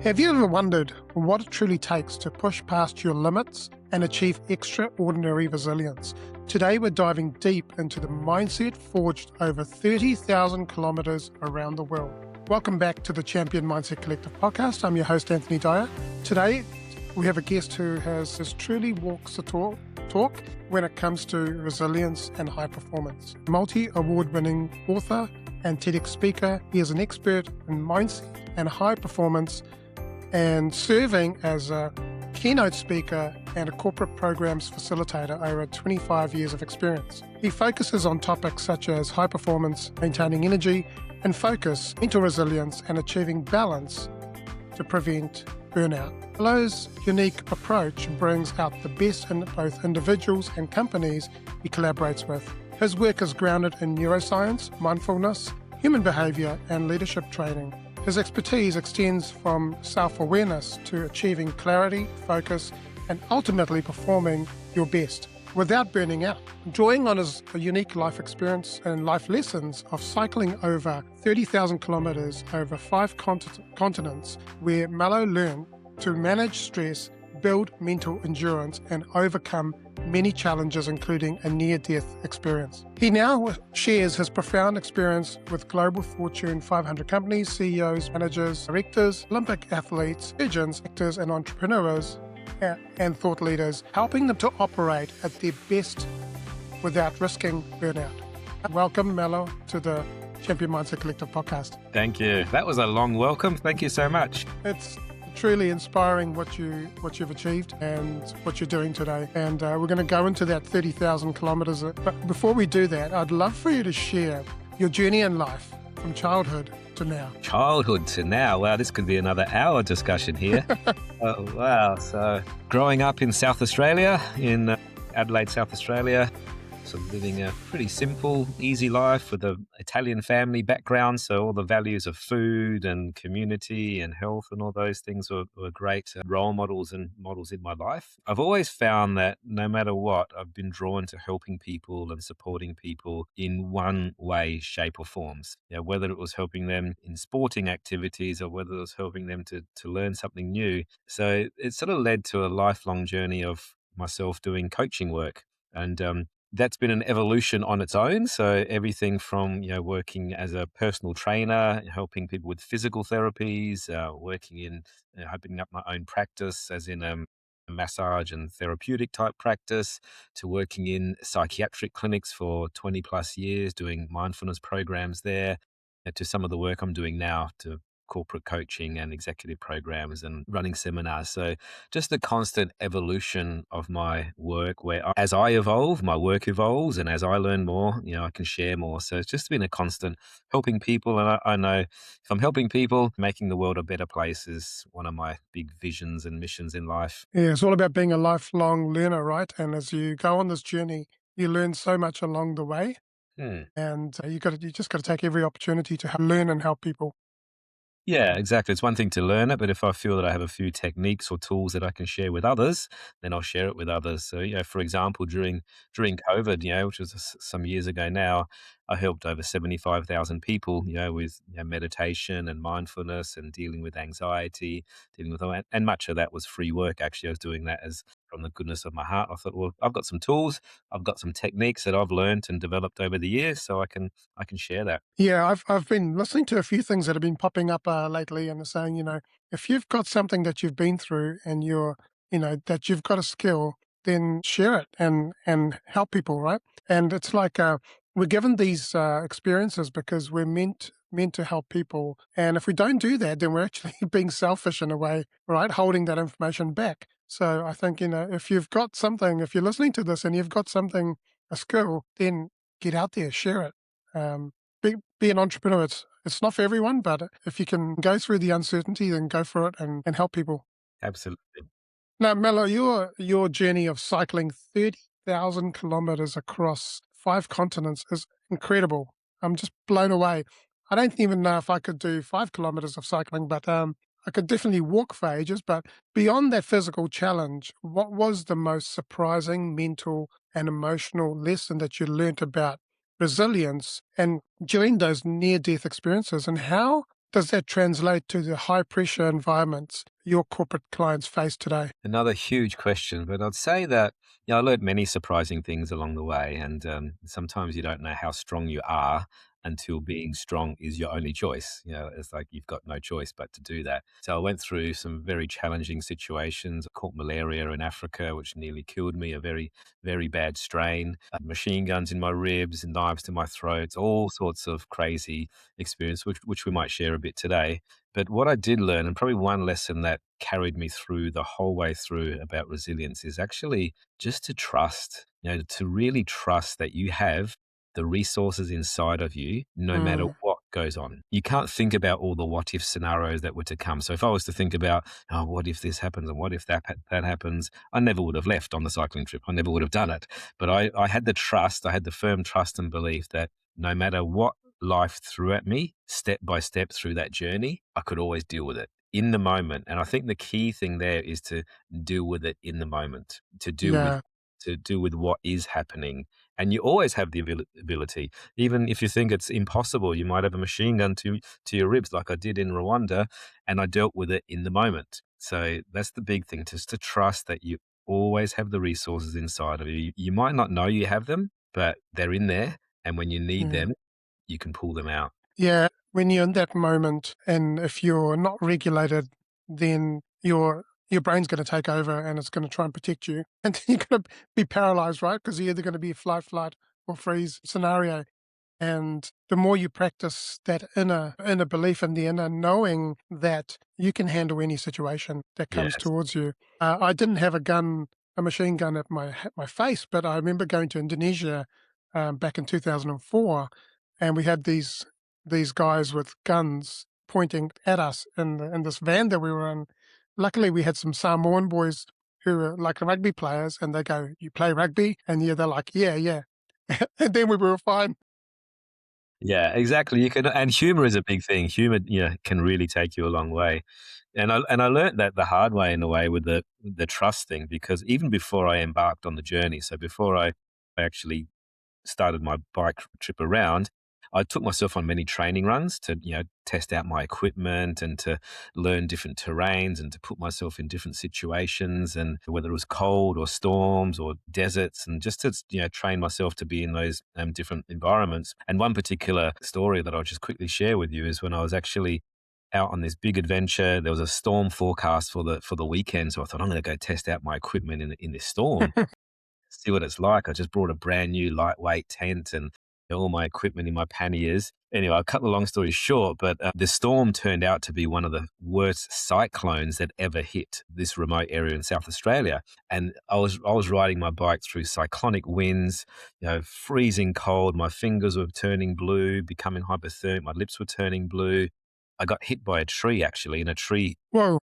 Have you ever wondered what it truly takes to push past your limits and achieve extraordinary resilience? Today we're diving deep into the mindset forged over 30,000 kilometers around the world. Welcome back to the Champion Mindset Collective podcast. I'm your host, Anthony Dyer. Today we have a guest who has truly walks the talk when it comes to resilience and high performance. Multi-award-winning author and TEDx speaker, he is an expert in mindset and high performance, and serving as a keynote speaker and a corporate programs facilitator over 25 years of experience. He focuses on topics such as high performance, maintaining energy and focus, mental resilience, and achieving balance to prevent burnout. Melo's unique approach brings out the best in both individuals and companies he collaborates with. His work is grounded in neuroscience, mindfulness, human behavior, and leadership training. His expertise extends from self-awareness to achieving clarity, focus, and ultimately performing your best without burning out. Drawing on his unique life experience and life lessons of cycling over 30,000 kilometers over 5 continents, where Melo learned to manage stress, build mental endurance, and overcome many challenges, including a near-death experience. He now shares his profound experience with global Fortune 500 companies, CEOs, managers, directors, Olympic athletes, surgeons, actors, and entrepreneurs, and thought leaders, helping them to operate at their best without risking burnout. Welcome, Melo, to the Champion Mindset Collective podcast. Thank you. That was a long welcome. Thank you so much. It's truly inspiring what you've achieved and what you're doing today. And we're going to go into that 30,000 kilometers. But before we do that, I'd love for you to share your journey in life from childhood to now. Childhood to now. Wow, this could be another hour discussion here. Oh, wow. So growing up in South Australia, in Adelaide, South Australia, so living a pretty simple, easy life with an Italian family background. So all the values of food and community and health and all those things were great role models and models in my life. I've always found that no matter what, I've been drawn to helping people and supporting people in one way, shape or forms. You know, whether it was helping them in sporting activities or whether it was helping them to learn something new. So it sort of led to a lifelong journey of myself doing coaching work. And that's been an evolution on its own. So everything from, working as a personal trainer, helping people with physical therapies, working in opening up my own practice as in a massage and therapeutic type practice, to working in psychiatric clinics for 20 plus years, doing mindfulness programs there, to some of the work I'm doing now to corporate coaching and executive programs and running seminars. So just the constant evolution of my work where as I evolve, my work evolves, and as I learn more, I can share more. So it's just been a constant helping people. And I know if I'm helping people, making the world a better place is one of my big visions and missions in life. Yeah, it's all about being a lifelong learner, right? And as you go on this journey, you learn so much along the way. And you just got to take every opportunity to learn and help people. Yeah, exactly. It's one thing to learn it, but if I feel that I have a few techniques or tools that I can share with others, then I'll share it with others. So, for example, during COVID, which was some years ago now, I helped over 75,000 people, with meditation and mindfulness and dealing with anxiety, and much of that was free work. Actually, I was doing that as from the goodness of my heart. I thought, well, I've got some tools, I've got some techniques that I've learned and developed over the years, so I can share that. Yeah, I've been listening to a few things that have been popping up lately, and they're saying, if you've got something that you've been through and that you've got a skill, then share it and help people, right? And it's like we're given these experiences because we're meant to help people, and if we don't do that, then we're actually being selfish in a way, right? Holding that information back. So I think if you've got something, if you're listening to this and you've got something, a skill, then get out there, share it. Be an entrepreneur. It's not for everyone, but if you can go through the uncertainty, then go for it and help people. Absolutely. Now, Melo, your journey of cycling 30,000 kilometers across 5 continents is incredible. I'm just blown away. I don't even know if I could do 5 kilometers of cycling, but I could definitely walk for ages. But beyond that physical challenge, what was the most surprising mental and emotional lesson that you learned about resilience and during those near-death experiences, and how does that translate to the high pressure environments your corporate clients face today? Another huge question, but I'd say that I learned many surprising things along the way, and sometimes you don't know how strong you are until being strong is your only choice. It's like you've got no choice but to do that. So I went through some very challenging situations. I caught malaria in Africa, which nearly killed me. A very, very bad strain. Machine guns in my ribs and knives to my throat. All sorts of crazy experience, which we might share a bit today. But what I did learn, and probably one lesson that carried me through the whole way through about resilience, is actually just to trust, to really trust that you have the resources inside of you, no matter Mm, what goes on. You can't think about all the what if scenarios that were to come. So if I was to think about, oh, what if this happens and what if that happens, I never would have left on the cycling trip. I never would have done it. But I had the trust, I had the firm trust and belief that no matter what life threw at me, step by step through that journey, I could always deal with it in the moment. And I think the key thing there is to deal with it in the moment, yeah. to deal with what is happening. And you always have the ability, even if you think it's impossible. You might have a machine gun to your ribs, like I did in Rwanda, and I dealt with it in the moment. So that's the big thing, just to trust that you always have the resources inside of you. You might not know you have them, but they're in there. And when you need Mm. them, you can pull them out. Yeah, when you're in that moment and if you're not regulated, then your brain's gonna take over and it's gonna try and protect you, and then you're gonna be paralyzed, right? Because you're either gonna be fight, flight, or freeze scenario. And the more you practice that inner belief and the inner knowing that you can handle any situation that comes Yes. towards you. I didn't have a machine gun at my face, but I remember going to Indonesia back in 2004, and we had these guys with guns pointing at us in this van that we were in. Luckily, we had some Samoan boys who were like rugby players, and they go, "You play rugby?" And yeah, they're like, "Yeah, yeah." And then we were fine. Yeah, exactly. You can, and humor is a big thing. Humor, can really take you a long way. And I learned that the hard way in a way with the trust thing, because even before I embarked on the journey, so before I actually started my bike trip around, I took myself on many training runs to, test out my equipment and to learn different terrains and to put myself in different situations, and whether it was cold or storms or deserts, and just to, train myself to be in those different environments. And one particular story that I'll just quickly share with you is when I was actually out on this big adventure. There was a storm forecast for the weekend, so I thought I'm going to go test out my equipment in this storm, see what it's like. I just brought a brand new lightweight tent and all my equipment in my panniers. Anyway, I'll cut the long story short, but the storm turned out to be one of the worst cyclones that ever hit this remote area in South Australia. And I was riding my bike through cyclonic winds, freezing cold. My fingers were turning blue, becoming hypothermic. My lips were turning blue. I got hit by a tree actually, and a tree Whoa.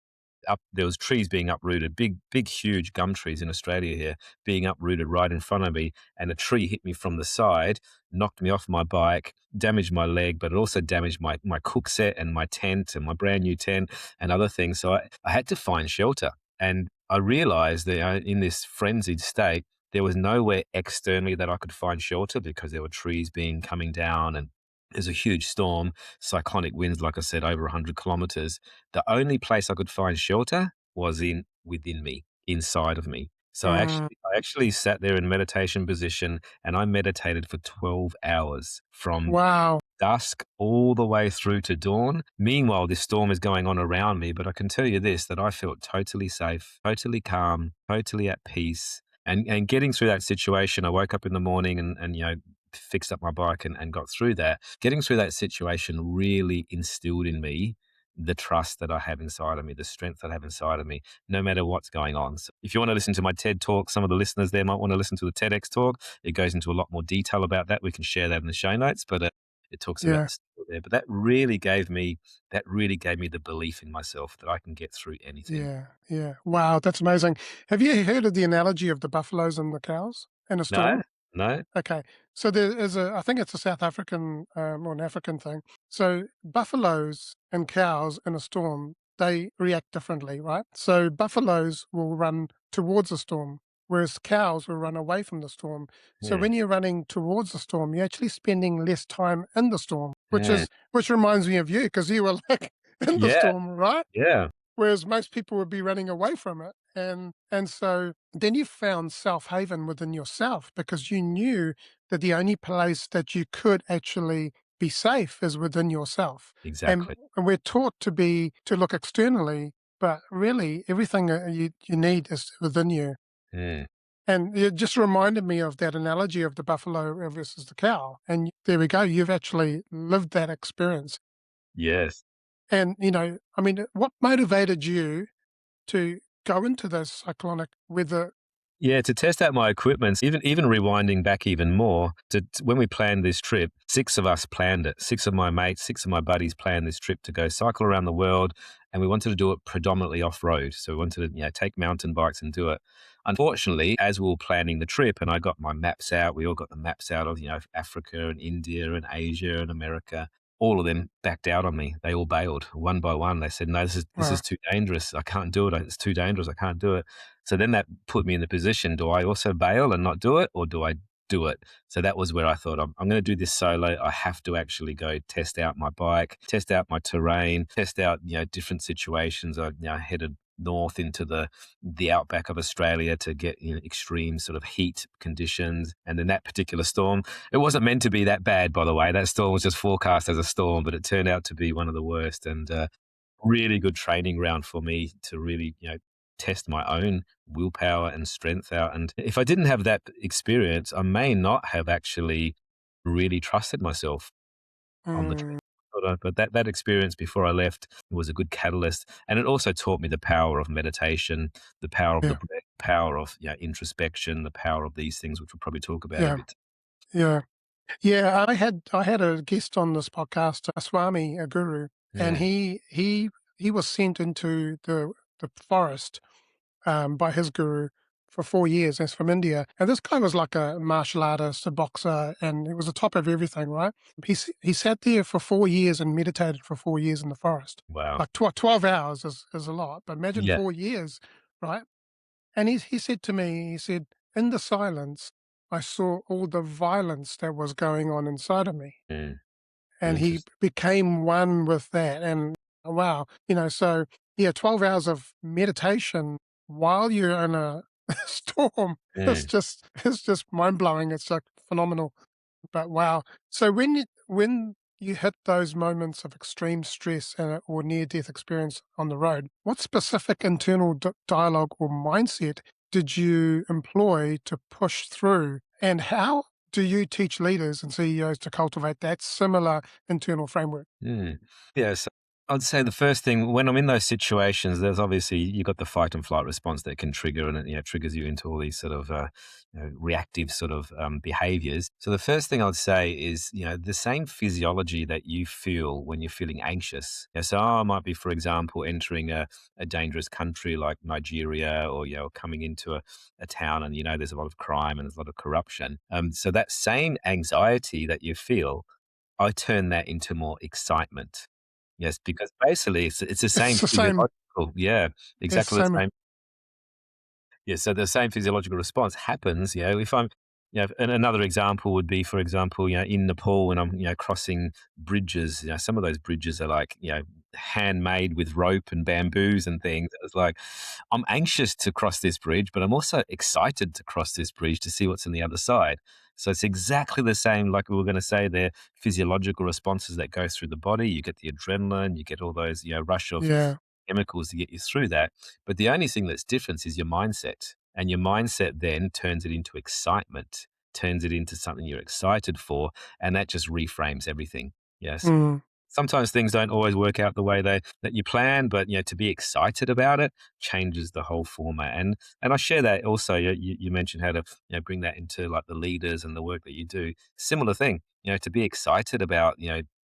there was trees being uprooted, big, huge gum trees in Australia here being uprooted right in front of me. And a tree hit me from the side, knocked me off my bike, damaged my leg, but it also damaged my cook set and my tent and my brand new tent and other things. So I had to find shelter. And I realized that in this frenzied state, there was nowhere externally that I could find shelter because there were trees coming down, and there's a huge storm, cyclonic winds, like I said, over 100 kilometers. The only place I could find shelter was within me, inside of me. So Mm, I actually sat there in meditation position and I meditated for 12 hours from wow. dusk all the way through to dawn. Meanwhile, this storm is going on around me, but I can tell you this, that I felt totally safe, totally calm, totally at peace. And getting through that situation, I woke up in the morning and fixed up my bike and got through that. Getting through that situation really instilled in me the trust that I have inside of me, the strength that I have inside of me, no matter what's going on. So if you want to listen to my TED talk, some of the listeners there might want to listen to the TEDx talk. It goes into a lot more detail about that. We can share that in the show notes, but it talks about Yeah, the skill there. But that really gave me the belief in myself that I can get through anything. yeah, yeah. Wow, that's amazing. Have you heard of the analogy of the buffaloes and the cows in a No, storm? no, Okay. So there is I think it's a South African or an African thing. So buffaloes and cows in a storm, they react differently, right? So buffaloes will run towards the storm, whereas cows will run away from the storm. So yeah, when you're running towards the storm, you're actually spending less time in the storm. Yeah. which reminds me of you because you were like in the Yeah. storm, right? Yeah. Whereas most people would be running away from it. And so then you found self haven within yourself because you knew that the only place that you could actually be safe is within yourself. Exactly. And we're taught to look externally, but really everything you need is within you. Yeah. And it just reminded me of that analogy of the buffalo versus the cow. And there we go. You've actually lived that experience. Yes. And, I mean, what motivated you to go into those cyclonic weather? Yeah, to test out my equipment, even rewinding back even more, when we planned this trip, six of us planned it. Six of my mates, six of my buddies planned this trip to go cycle around the world, and we wanted to do it predominantly off road. So we wanted to, take mountain bikes and do it. Unfortunately, as we were planning the trip, and I got my maps out, we all got the maps out of Africa and India and Asia and America. All of them backed out on me. They all bailed one by one. They said, "No, this is Wow. too dangerous. I can't do it. It's too dangerous. I can't do it." So then that put me in the position, do I also bail and not do it, or do I do it? So that was where I thought, I'm going to do this solo. I have to actually go test out my bike, test out my terrain, test out, different situations. I headed north into the outback of Australia to get extreme sort of heat conditions. And in that particular storm, it wasn't meant to be that bad, by the way. That storm was just forecast as a storm, but it turned out to be one of the worst. And really good training ground for me to really, test my own willpower and strength out. And if I didn't have that experience, I may not have actually really trusted myself on the trip. Mm, But that experience before I left was a good catalyst. And it also taught me the power of meditation, the power of the yeah, breath, power of introspection, the power of these things, which we'll probably talk about a yeah, bit. yeah. Yeah, I had a guest on this podcast, a Swami, a guru, and Yeah. he was sent into the forest by his guru for 4 years. That's from India, and this guy was like a martial artist, a boxer, and he was the top of everything. Right? He sat there for 4 years and meditated for 4 years in the forest. Wow. Like 12 hours is a lot, but imagine Yeah. 4 years, right? And he said to me, he said, in the silence, I saw all the violence that was going on inside of me. Mm. And he Interesting. became one with that. And wow, so yeah, 12 hours of meditation while you're in a storm Mm. it's just mind blowing. It's like phenomenal. But wow. So when you hit those moments of extreme stress or near death experience on the road, what specific internal dialogue or mindset did you employ to push through? And how do you teach leaders and CEOs to cultivate that similar internal framework? Mm. Yes. I'd say the first thing when I'm in those situations, there's obviously you got the fight and flight response that can trigger, and it triggers you into all these sort of reactive sort of behaviors. So the first thing I'd say is the same physiology that you feel when you're feeling anxious. So I might be, for example, entering a dangerous country like Nigeria, or coming into a town, and there's a lot of crime and there's a lot of corruption. So that same anxiety that you feel, I turn that into more excitement. Yes, because basically it's the same It's the same. physiological, yeah, It's exactly the the same. same. Yeah, so the same physiological response happens, if I'm, and another example would be, for example, in Nepal when I'm, crossing bridges, some of those bridges are like, handmade with rope and bamboos and things. It's like, I'm anxious to cross this bridge, but I'm also excited to cross this bridge to see what's on the other side. So it's exactly the same, like we were going to say, there physiological responses that go through the body. You get the adrenaline, you get all those, rush of Yeah. chemicals to get you through that. But the only thing that's different is your mindset. And your mindset then turns it into excitement, turns it into something you're excited for. And that just reframes everything. Yes. Mm. Sometimes things don't always work out the way that you plan, but to be excited about it changes the whole format. And I share that also. You mentioned how to bring that into like the leaders and the work that you do. Similar thing, to be excited about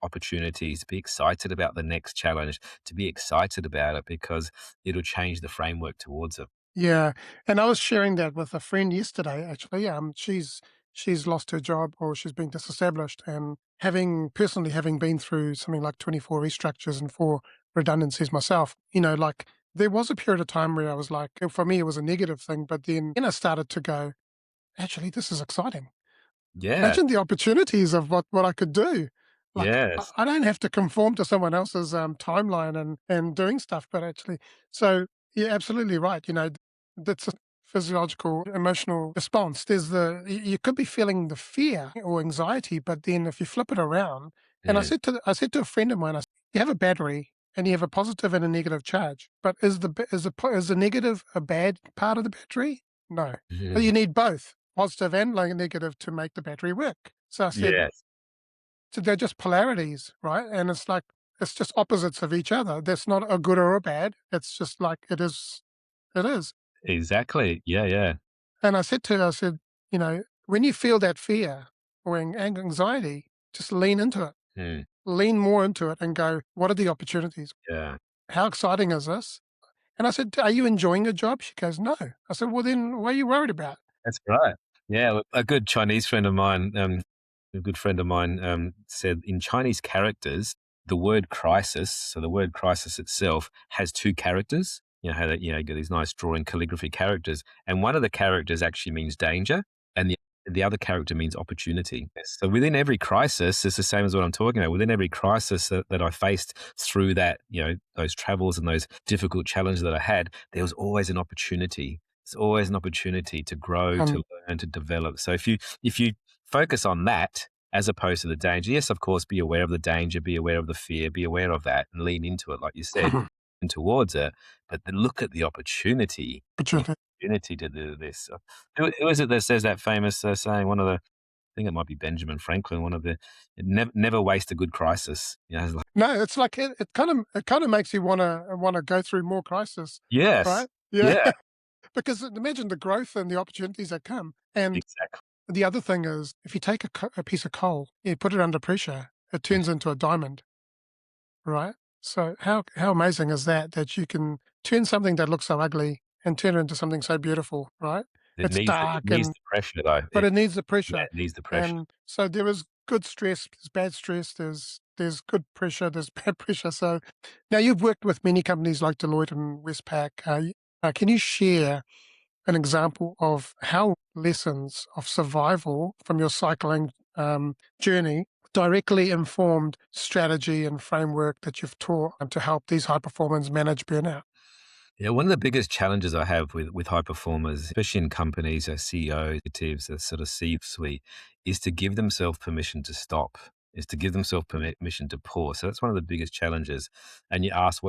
opportunities, to be excited about the next challenge, to be excited about it because it'll change the framework towards it. Yeah, and I was sharing that with a friend yesterday. Actually, she's lost her job or she's been disestablished, and having been through something like 24 restructures and 4 redundancies myself, like there was a period of time where I was like, for me, it was a negative thing, but then I started to go, actually, this is exciting. Yeah. Imagine the opportunities of what I could do. Like, Yes. I don't have to conform to someone else's, timeline and doing stuff, but actually so you're absolutely right, that's a physiological, emotional response. There's you could be feeling the fear or anxiety, but then if you flip it around and Yeah. I said to a friend of mine, I said, "You have a battery and you have a positive and a negative charge, but is the negative a bad part of the battery? No. Mhm. You need both, positive and, like, negative to make the battery work." So I said, Yes. so they're just polarities, right? And it's like it's just opposites of each other. That's not a good or a bad. It's just like it is. It is. Exactly. Yeah, yeah. And I said to her, I said, when you feel that fear or anxiety, just lean into it. Mm, Lean more into it and go, what are the opportunities? yeah. How exciting is this? And I said, are you enjoying your job? She goes, no. I said, well, then what are you worried about? That's right. Yeah, well, a good Chinese friend of mine, a good friend of mine, said in Chinese characters, the word crisis, so the word crisis itself has two characters. You know how that, you get these nice drawing calligraphy characters, and one of the characters actually means danger, and the other character means opportunity. So within every crisis, it's the same as what I'm talking about. Within every crisis that I faced through that, those travels and those difficult challenges that I had, there was always an opportunity. It's always an opportunity to grow, to And learn, to develop. So if you focus on that as opposed to the danger, yes, of course, be aware of the danger, be aware of the fear, be aware of that, and lean into it, like you said, and towards it. But then look at the opportunity. opportunity to do this. Who is it that says that famous saying? I think it might be Benjamin Franklin. One of the never waste a good crisis. It's like, No, it's like it kind of makes you wanna go through more crisis, yes, right? Yeah. yeah, Because imagine the growth and the opportunities that come. And exactly. the other thing is, if you take a piece of coal, you put it under pressure, it turns into a diamond, right? So how amazing is that? That you can turn something that looks so ugly and turn it into something so beautiful, right? It It's needs it dark needs and the pressure though. but it needs the Yeah, pressure, it needs the pressure. and so there is good stress, there's bad stress, there's good pressure, there's bad pressure. So now you've worked with many companies like Deloitte and Westpac. Can you share an example of how lessons of survival from your cycling journey directly informed strategy and framework that you've taught to help these high performers manage burnout? Yeah, one of the biggest challenges I have with high performers, especially in companies, CEOs, executives, that sort of C-suite, is to give themselves permission to stop, is to give themselves permission to pause. So that's one of the biggest challenges. And you ask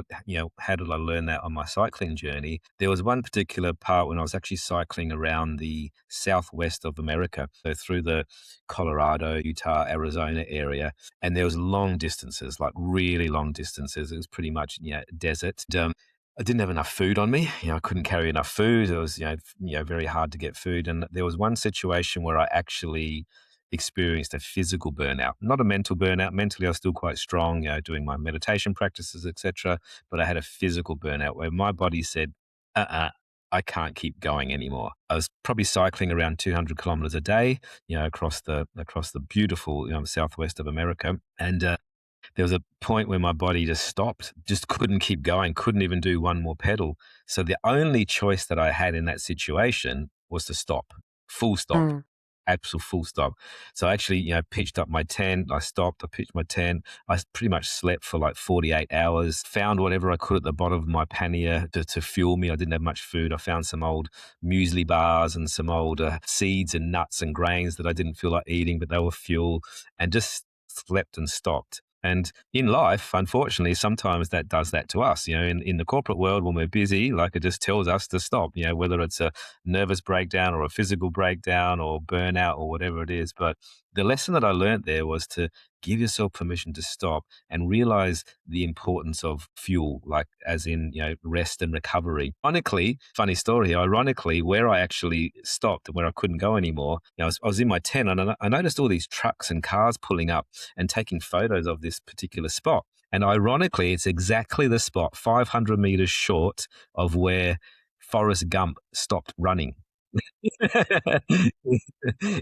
how did I learn that on my cycling journey? There was one particular part when I was actually cycling around the southwest of America, so through the Colorado, Utah, Arizona area, and there was long distances, like really long distances. It was pretty much desert. I didn't have enough food on me. I couldn't carry enough food. It was, very hard to get food. And there was one situation where I actually experienced a physical burnout, not a mental burnout. Mentally, I was still quite strong, doing my meditation practices, etc. But I had a physical burnout where my body said, I can't keep going anymore. I was probably cycling around 200 kilometers a day, across the beautiful, southwest of America. And there was a point where my body just stopped, just couldn't keep going, couldn't even do one more pedal. So the only choice that I had in that situation was to stop, full stop, Mm, absolute full stop. So I actually, pitched up my tent. I stopped, I pitched my tent. I pretty much slept for like 48 hours, found whatever I could at the bottom of my pannier to fuel me. I didn't have much food. I found some old muesli bars and some old seeds and nuts and grains that I didn't feel like eating, but they were fuel, and just slept and stopped. And in life, unfortunately, sometimes that does that to us. In the corporate world, when we're busy, like it just tells us to stop, whether it's a nervous breakdown or a physical breakdown or burnout or whatever it is. But the lesson that I learned there was to give yourself permission to stop and realize the importance of fuel, like as in, rest and recovery. Ironically, funny story here, ironically, where I actually stopped and where I couldn't go anymore, I was in my tent and I noticed all these trucks and cars pulling up and taking photos of this particular spot. And ironically, it's exactly the spot 500 meters short of where Forrest Gump stopped running.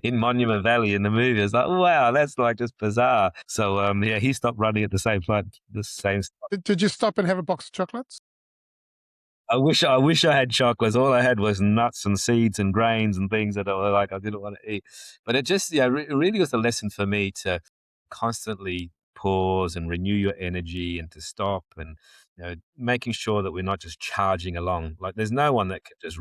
In Monument Valley in the movie. It's like, wow, that's like just bizarre. So he stopped running at the same time, the same spot. Did you stop and have a box of chocolates? I wish I had chocolates. All I had was nuts and seeds and grains and things that I didn't want to eat. But it just, it really was a lesson for me to constantly pause and renew your energy and to stop and making sure that we're not just charging along. Like there's no one that can just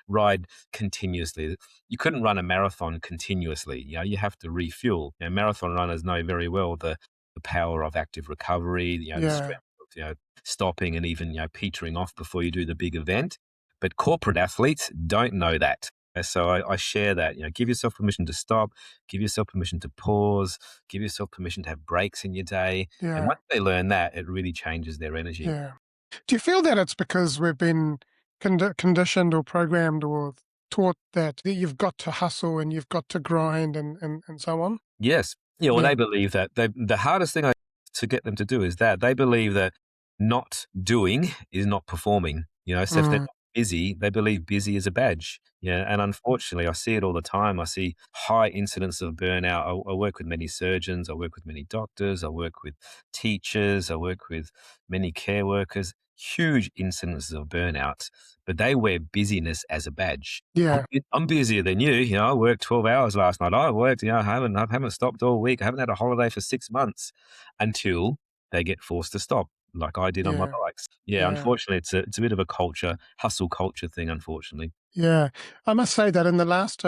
ride continuously. You couldn't run a marathon continuously. You have to refuel. Marathon runners know very well the power of active recovery, the Yeah. strength of stopping and even petering off before you do the big event. But corporate athletes don't know that. So I share that. Give yourself permission to stop, give yourself permission to pause, give yourself permission to have breaks in your day. And Yeah. once they learn that, it really changes their energy. Yeah. Do you feel that it's because we've been conditioned or programmed or taught that you've got to hustle and you've got to grind and so on? Yes. Yeah, well, Yeah. they believe that the hardest thing to get them to do is that they believe that not doing is not performing. So if they're Mm, not busy, they believe busy is a badge. Yeah, and unfortunately, I see it all the time. I see high incidence of burnout. I work with many surgeons. I work with many doctors. I work with teachers. I work with many care workers. Huge incidences of burnout, but they wear busyness as a badge. yeah. I'm busier than you. I worked 12 hours last night. I worked, I haven't stopped all week. I haven't had a holiday for 6 months until they get forced to stop, like I did on my Yeah. bikes. Yeah, Yeah. unfortunately, it's a bit of a hustle culture thing, unfortunately. Yeah. I must say that in the last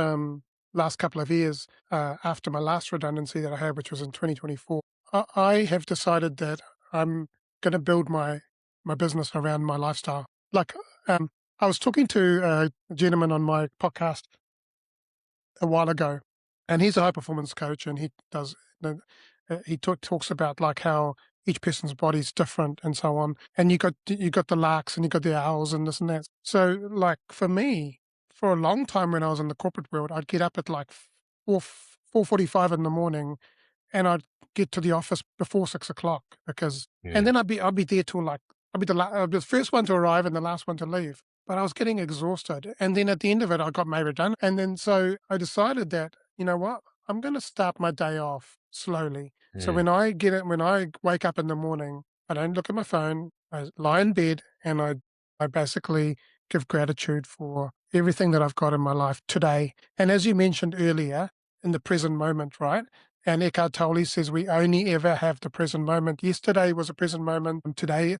couple of years, after my last redundancy that I had, which was in 2024, I have decided that I'm going to build my business around my lifestyle. Like, um, I was talking to a gentleman on my podcast a while ago, and he's a high performance coach, and he does he talks about like how each person's body's different and so on, and you got the larks and you got the owls and this and that. So like for me, for a long time when I was in the corporate world, I'd get up at like 4:45 in the morning, and I'd get to the office before 6 o'clock because, and Yeah. then I'd be there till like I'd be the first one to arrive and the last one to leave. But I was getting exhausted, and then at the end of it, I got made redundant, and then so I decided that you know what, I'm going to start my day off slowly. So Mm. when I wake up in the morning, I don't look at my phone. I lie in bed and I basically give gratitude for everything that I've got in my life today. And as you mentioned earlier, in the present moment, right? And Eckhart Tolle says we only ever have the present moment. Yesterday was a present moment. And today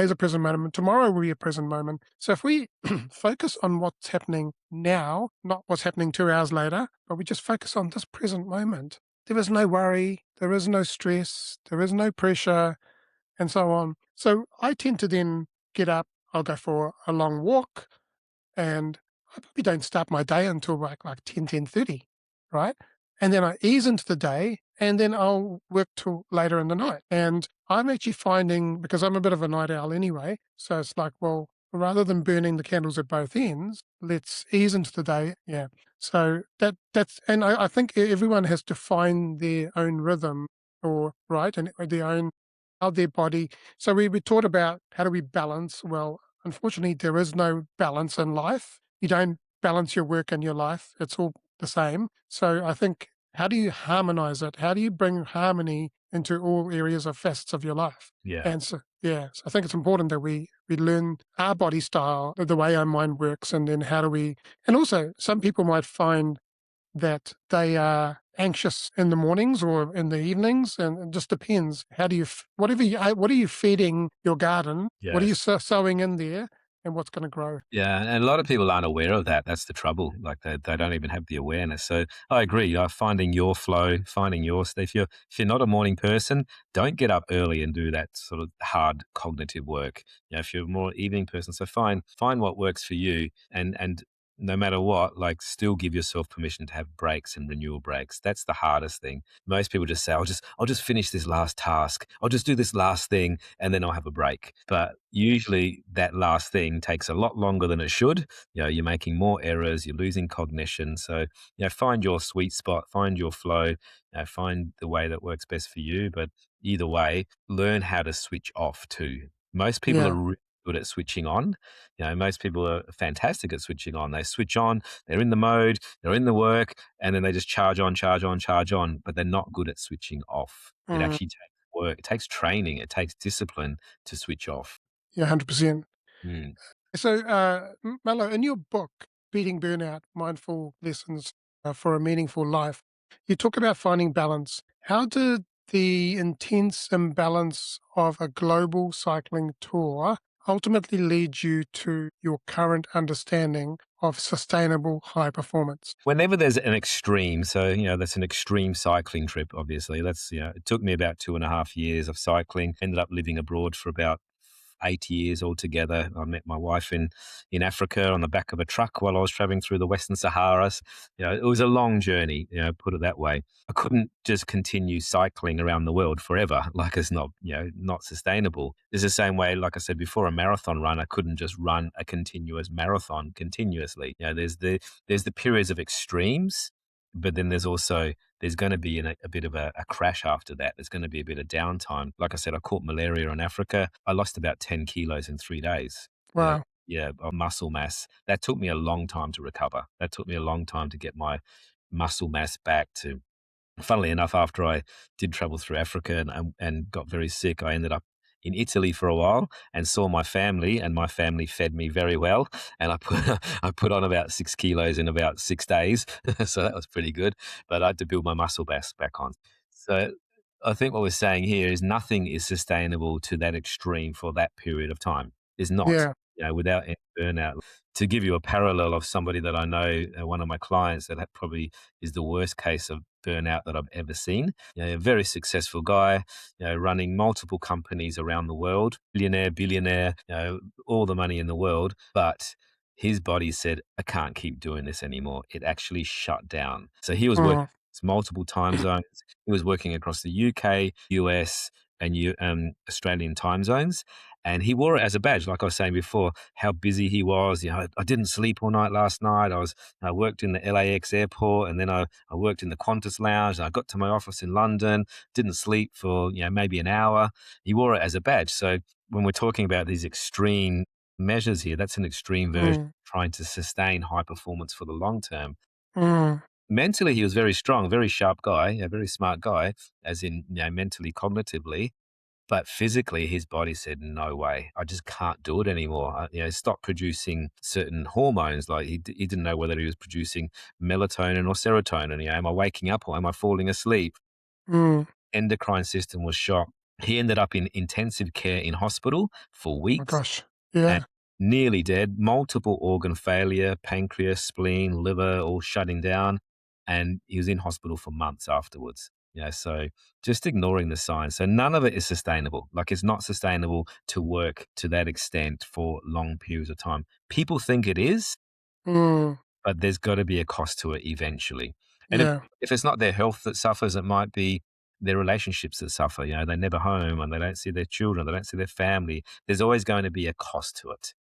is a present moment. Tomorrow will be a present moment. So if we focus on what's happening now, not what's happening 2 hours later, but we just focus on this present moment, there is no worry, there is no stress, there is no pressure, and so on. So I tend to then get up, I'll go for a long walk, and I probably don't start my day until like 10:30, right? And then I ease into the day, and then I'll work till later in the night. And I'm actually finding, because I'm a bit of a night owl anyway, so it's like, well, rather than burning the candles at both ends, let's ease into the day. Yeah. So and I think everyone has to find their own rhythm or right and their own how their body. So we taught about how do we balance. Well, unfortunately, there is no balance in life. You don't balance your work and your life. It's all the same. So I think, how do you harmonize it? How do you bring harmony into all areas of facets of your life? Yeah. And so, yeah, so I think it's important that we learn our body style, the way our mind works, and then how do we. And also, some people might find that they are anxious in the mornings or in the evenings, and it just depends. How do you what are you feeding your garden? What are you Yes. sowing in there, and what's going to grow? Yeah, and a lot of people aren't aware of that. That's the trouble. Like they don't even have the awareness. So I agree. Finding your flow, finding your if you're not a morning person, don't get up early and do that sort of hard cognitive work. If you're a more evening person, so find what works for you, and no matter what, like still give yourself permission to have breaks and renewal breaks. That's the hardest thing. Most people just say, I'll just finish this last task. I'll just do this last thing and then I'll have a break. But usually that last thing takes a lot longer than it should. You're making more errors, you're losing cognition. So, find your sweet spot, find your flow, find the way that works best for you. But either way, learn how to switch off too. Most people are Yeah, really good at switching on. Most people are fantastic at switching on. They switch on, they're in the mode, they're in the work, and then they just charge on, charge on, charge on, but they're not good at switching off. It mm, actually takes work, it takes training, it takes discipline to switch off. yeah, 100%. Mm. So, Mello, in your book, Beating Burnout: Mindful Lessons for a Meaningful Life, you talk about finding balance. How did the intense imbalance of a global cycling tour ultimately lead you to your current understanding of sustainable high performance? Whenever there's an extreme, so, that's an extreme cycling trip, obviously. It took me about 2.5 years of cycling. Ended up living abroad for about 8 years altogether. I met my wife in Africa on the back of a truck while I was traveling through the Western Saharas. It was a long journey, put it that way. I couldn't just continue cycling around the world forever. Like, it's not sustainable. It's the same way, like I said before, a marathon run. I couldn't just run a continuous marathon continuously. There's the periods of extremes, but then there's going to be a bit of a crash after that. There's going to be a bit of downtime. Like I said, I caught malaria in Africa. I lost about 10 kilos in 3 days. Wow. Of muscle mass. That took me a long time to recover. That took me a long time to get my muscle mass back to. Funnily enough, after I did travel through Africa and got very sick, I ended up in Italy for a while and saw my family, and my family fed me very well. And I put I put on about 6 kilos in about 6 days, so that was pretty good. But I had to build my muscle mass back on. So I think what we're saying here is nothing is sustainable to that extreme for that period of time. Is not, Yeah. without any burnout. To give you a parallel of somebody that I know, one of my clients that probably is the worst case of burnout that I've ever seen. A very successful guy, running multiple companies around the world, billionaire, all the money in the world, but his body said, I can't keep doing this anymore. It actually shut down. So he was working Mm. multiple time zones. He was working across the UK, US, and Australian time zones. And he wore it as a badge, like I was saying before, how busy he was. I didn't sleep all night last night. I worked in the LAX airport, and then I worked in the Qantas lounge. And I got to my office in London, didn't sleep for maybe an hour. He wore it as a badge. So when we're talking about these extreme measures here, that's an extreme version Mm. of trying to sustain high performance for the long term. Mm. Mentally, he was very strong, very sharp guy, a very smart guy, as in mentally, cognitively. But physically, his body said, "No way, I just can't do it anymore." Stop producing certain hormones. Like he didn't know whether he was producing melatonin or serotonin. Am I waking up or am I falling asleep? Mm. Endocrine system was shot. He ended up in intensive care in hospital for Oh weeks gosh. and Yeah. nearly dead, multiple organ failure, pancreas, spleen, liver, all shutting down. And he was in hospital for months afterwards. So just ignoring the signs. So none of it is sustainable. Like, it's not sustainable to work to that extent for long periods of time. People think it is, Mm. but there's got to be a cost to it eventually. And if, Yeah. if it's not their health that suffers, it might be their relationships that suffer. They're never home and they don't see their children, they don't see their family. There's always going to be a cost to it.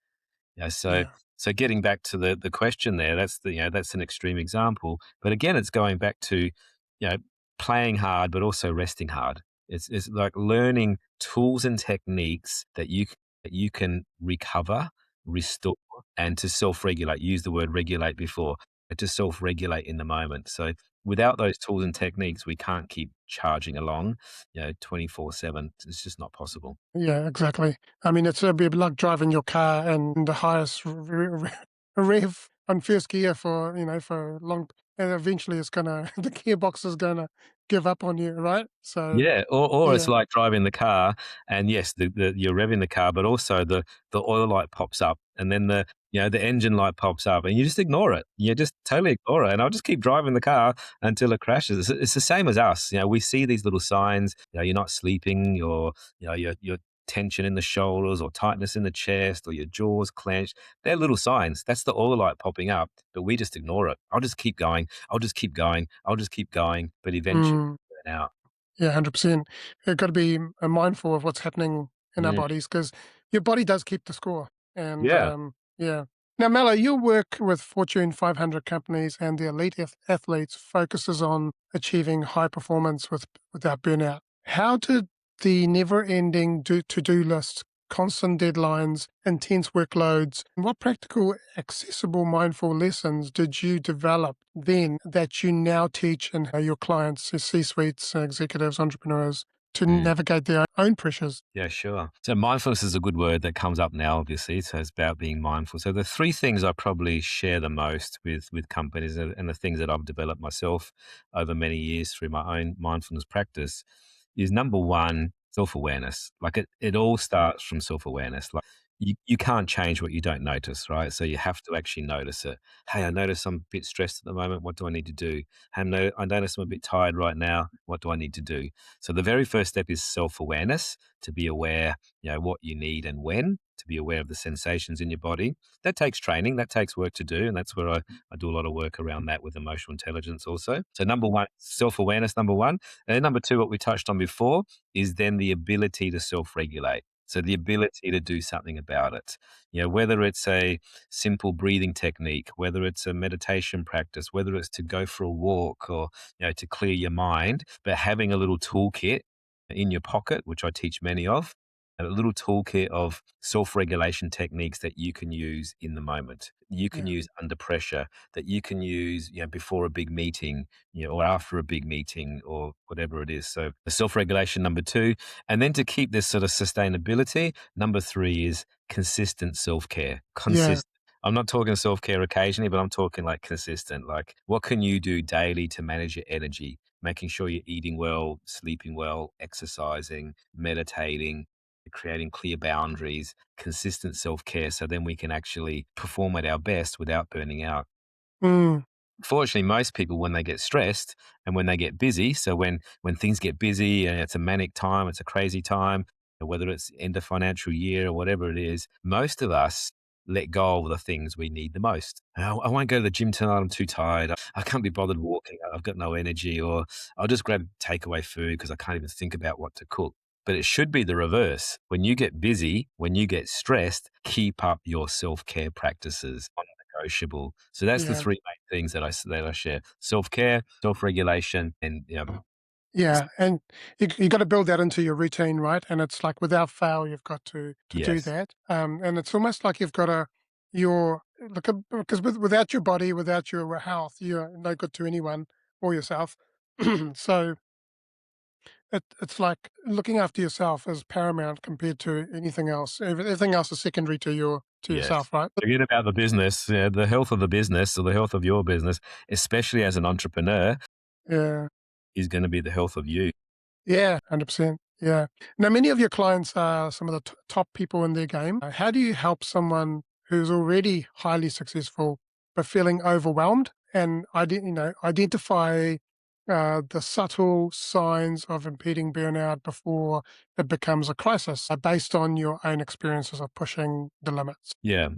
So Yeah. so getting back to the question there, that's an extreme example. But again, it's going back to you know playing hard, but also resting hard. It's like learning tools and techniques that you can recover, restore, and to self-regulate. Use the word regulate before, to self-regulate in the moment. So without those tools and techniques, we can't keep charging along, 24/7. It's just not possible. Yeah, exactly. I mean, it's a bit like driving your car and the highest rev on first gear for, for long, and eventually it's gonna, the gearbox is gonna give up on you, right? So, Yeah, or it's yeah. like driving the car, and yes, you're revving the car, but also the oil light pops up, and then the engine light pops up, and you just ignore it. You just totally ignore it, and I'll just keep driving the car until it crashes. It's the same as us. We see these little signs. You're not sleeping, or your tension in the shoulders, or tightness in the chest, or your jaws clenched. They're little signs. That's the oil light popping up, but we just ignore it. I'll just keep going. I'll just keep going. I'll just keep going, but eventually Mm. burn out. Yeah, 100%. You've got to be mindful of what's happening in our Yeah. bodies because your body does keep the score. And Yeah. yeah. Now, Mello, your work with Fortune 500 companies and the elite athletes focuses on achieving high performance without burnout. How did the never-ending to-do list, constant deadlines, intense workloads, and what practical, accessible, mindful lessons did you develop then that you now teach and your clients, C-suites, executives, entrepreneurs, to Mm. navigate their own pressures? Yeah, sure. So mindfulness is a good word that comes up now, obviously. So it's about being mindful. So the three things I probably share the most with companies, and the things that I've developed myself over many years through my own mindfulness practice, is number one, self-awareness. Like it all starts from self-awareness. Like you can't change what you don't notice, right? So you have to actually notice it. Hey, I notice I'm a bit stressed at the moment. What do I need to do? Hey, I notice I'm a bit tired right now. What do I need to do? So the very first step is self-awareness, to be aware, what you need and when, to be aware of the sensations in your body. That takes training, that takes work to do. And that's where I do a lot of work around that with emotional intelligence also. So number one, self-awareness, number one. And then number two, what we touched on before, is then the ability to self-regulate. So the ability to do something about it. Whether it's a simple breathing technique, whether it's a meditation practice, whether it's to go for a walk or, to clear your mind, but having a little toolkit in your pocket, which I teach many of, a little toolkit of self-regulation techniques that you can use in the moment. You can Yeah. use under pressure, that you can use, before a big meeting, or after a big meeting or whatever it is. So the self-regulation, number two. And then to keep this sort of sustainability, number three is consistent self-care. Yeah. I'm not talking self-care occasionally, but I'm talking like consistent. Like what can you do daily to manage your energy, making sure you're eating well, sleeping well, exercising, meditating, creating clear boundaries, consistent self-care, so then we can actually perform at our best without burning out. Mm. Fortunately, most people, when they get stressed and when they get busy, so when things get busy and it's a manic time, it's a crazy time, whether it's end of financial year or whatever it is, most of us let go of the things we need the most. I won't go to the gym tonight. I'm too tired. I can't be bothered walking. I've got no energy. Or I'll just grab takeaway food because I can't even think about what to cook. But it should be the reverse. When you get busy, when you get stressed, keep up your self-care practices, non-negotiable. So that's the Yeah. three main things that I share: self-care, self-regulation, and Yeah, and you got to build that into your routine, right? And it's like without fail, you've got to do yes, that. And it's almost like you've got to your look because without your body, without your health, you're no good to anyone or yourself. So it's like looking after yourself is paramount compared to anything else. Everything else is secondary to yes. yourself, right? Forget about the business, the health of the business or the health of your business, especially as an entrepreneur, Yeah. is going to be the health of you. Yeah, 100%. Yeah. Now, many of your clients are some of the top people in their game. How do you help someone who's already highly successful but feeling overwhelmed and identify the subtle signs of impeding burnout before it becomes a crisis, based on your own experiences of pushing the limits? Yeah.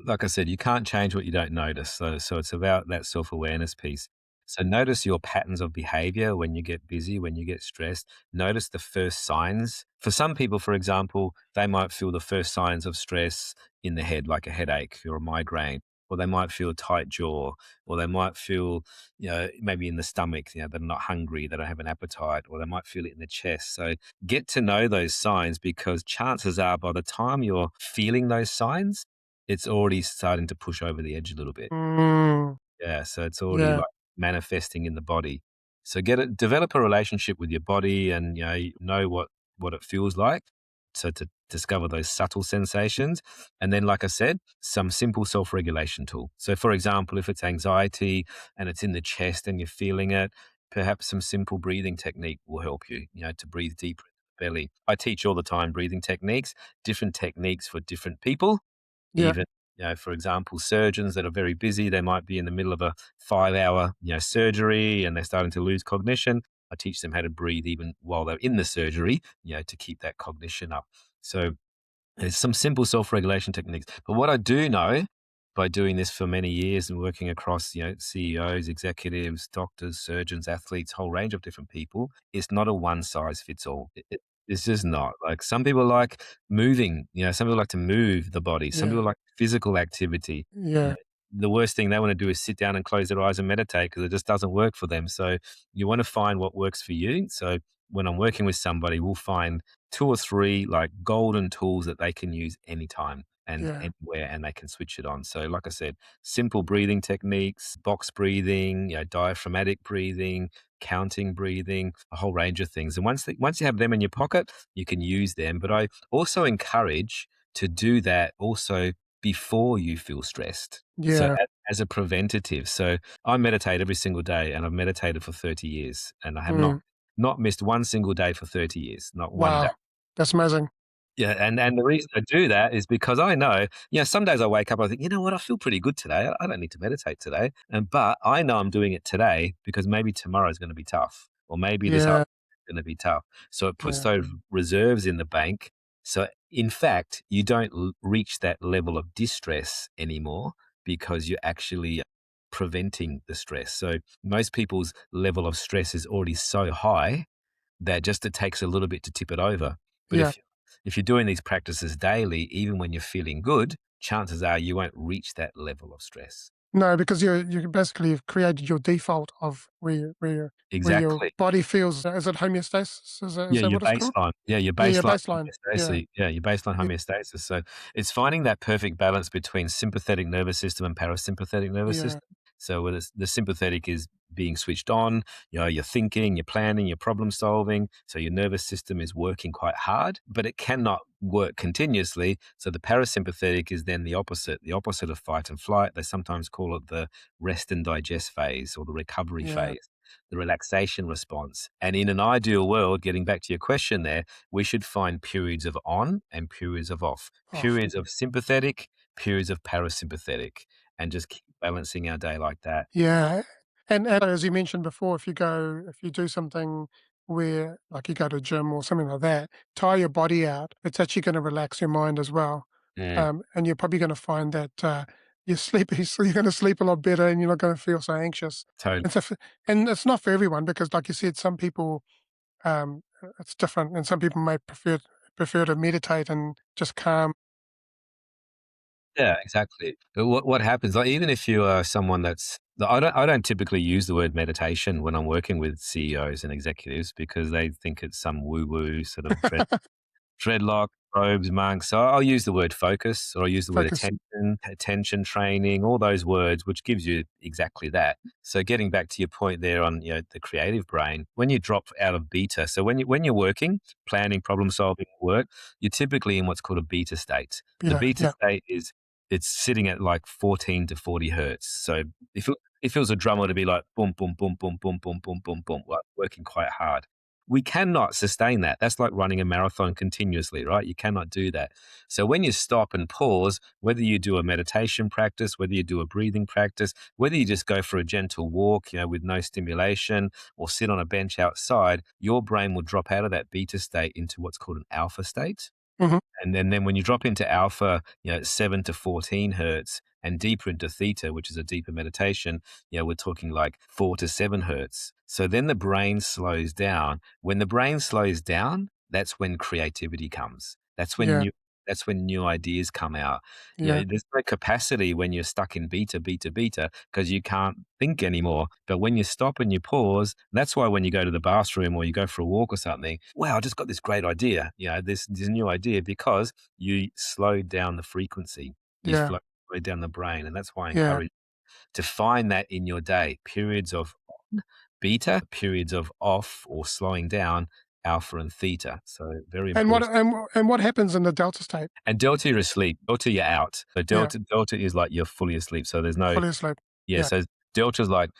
Like I said, you can't change what you don't notice. So it's about that self-awareness piece. So notice your patterns of behavior when you get busy, when you get stressed. Notice the first signs. For some people, for example, they might feel the first signs of stress in the head, like a headache or a migraine, or they might feel a tight jaw, or they might feel, maybe in the stomach, they're not hungry, they don't have an appetite, or they might feel it in the chest. So get to know those signs, because chances are by the time you're feeling those signs, it's already starting to push over the edge a little bit. Mm, Yeah, so it's already yeah, like manifesting in the body. So develop a relationship with your body, and know what it feels like. So to discover those subtle sensations, and then, like I said, some simple self-regulation tool. So, for example, if it's anxiety and it's in the chest and you're feeling it, perhaps some simple breathing technique will help you. To breathe deeper in the belly. I teach all the time breathing techniques, different techniques for different people. yeah, Even, for example, surgeons that are very busy, they might be in the middle of a 5-hour, surgery, and they're starting to lose cognition. I teach them how to breathe even while they're in the surgery, to keep that cognition up. So there's some simple self-regulation techniques. But what I do know, by doing this for many years and working across, CEOs, executives, doctors, surgeons, athletes, whole range of different people, it's not a one size fits all. It's just not. Like, some people like moving, some people like to move the body. Some yeah, people like physical activity. You yeah, know, the worst thing they want to do is sit down and close their eyes and meditate, because it just doesn't work for them. So you want to find what works for you. So when I'm working with somebody, we'll find two or three like golden tools that they can use anytime and yeah, anywhere, and they can switch it on. So, like I said, simple breathing techniques, box breathing, diaphragmatic breathing, counting breathing, a whole range of things. And once you have them in your pocket, you can use them. But I also encourage to do that also before you feel stressed. So yeah. as a preventative. So I meditate every single day, and I've meditated for 30 years, and I have not Mm, not missed one single day for 30 years, not one day. Wow. That's amazing. Yeah, and the reason I do that is because I know, some days I wake up, I think, you know what, I feel pretty good today. I don't need to meditate today. But I know I'm doing it today because maybe tomorrow is going to be tough, or maybe this Yeah. afternoon is going to be tough. So it puts Yeah. those reserves in the bank. So in fact, you don't reach that level of distress anymore because you're actually preventing the stress. So most people's level of stress is already so high that just it takes a little bit to tip it over. But Yeah. if you're doing these practices daily, even when you're feeling good, chances are you won't reach that level of stress. No, because you basically have created your default of where your Exactly. body feels. Is it homeostasis? Is Yeah, that your what it's called? baseline. Yeah, your Yeah, your baseline baseline. Yeah. homeostasis. Yeah, your baseline Y- homeostasis. So it's finding that perfect balance between sympathetic nervous system and parasympathetic nervous Yeah. system. So where the sympathetic is being switched on, you're thinking, you're planning, you're problem solving. So your nervous system is working quite hard, but it cannot work continuously. So the parasympathetic is then the opposite of fight and flight. They sometimes call it the rest and digest phase or the recovery Yeah. phase, the relaxation response. And in an ideal world, getting back to your question there, we should find periods of on and periods of off, Off. periods of sympathetic, periods of parasympathetic, and just keep balancing our day like that. Yeah. And as you mentioned before, if you do something where like you go to a gym or something like that, tire your body out, it's actually going to relax your mind as well. Mm, And you're probably going to find that you sleep, you're going to sleep a lot better, and you're not going to feel so anxious. totally. And so, and it's not for everyone because, like you said, some people it's different, and some people may prefer to meditate and just calm. Yeah, exactly. But what happens, like, even if you are someone I don't typically use the word meditation when I'm working with CEOs and executives because they think it's some woo-woo sort of dreadlock, robes, monks. So I'll use the word focus, or I'll use the word Focus. attention training, all those words, which gives you exactly that. So getting back to your point there on the creative brain, when you drop out of beta, so when you're working, planning, problem solving work, you're typically in what's called a beta state. The Yeah, beta yeah, state is it's sitting at like 14 to 40 hertz. So if it feels a drummer to be like boom, boom, boom, boom, boom, boom, boom, boom, boom, like working quite hard. We cannot sustain that. That's like running a marathon continuously, right? You cannot do that. So when you stop and pause, whether you do a meditation practice, whether you do a breathing practice, whether you just go for a gentle walk, with no stimulation, or sit on a bench outside, your brain will drop out of that beta state into what's called an alpha state. hmm And then when you drop into alpha, 7 to 14 hertz, and deeper into theta, which is a deeper meditation, we're talking like 4 to 7 hertz. So then the brain slows down. When the brain slows down, that's when creativity comes. yeah, That's when new ideas come out. yeah, There's no capacity when you're stuck in beta, beta, beta, because you can't think anymore. But when you stop and you pause, that's why when you go to the bathroom or you go for a walk or something, wow, I just got this great idea. This new idea because you slowed down the frequency. You yeah, slowed down the brain. And that's why I yeah. encourage to find that in your day. Periods of on, beta, periods of off or slowing down, alpha and theta. So very important. And what happens in the delta state? And delta, you're asleep. Delta, you're out. So Yeah, delta is like you're fully asleep. So there's no, fully asleep. yeah. Yeah, So delta is like,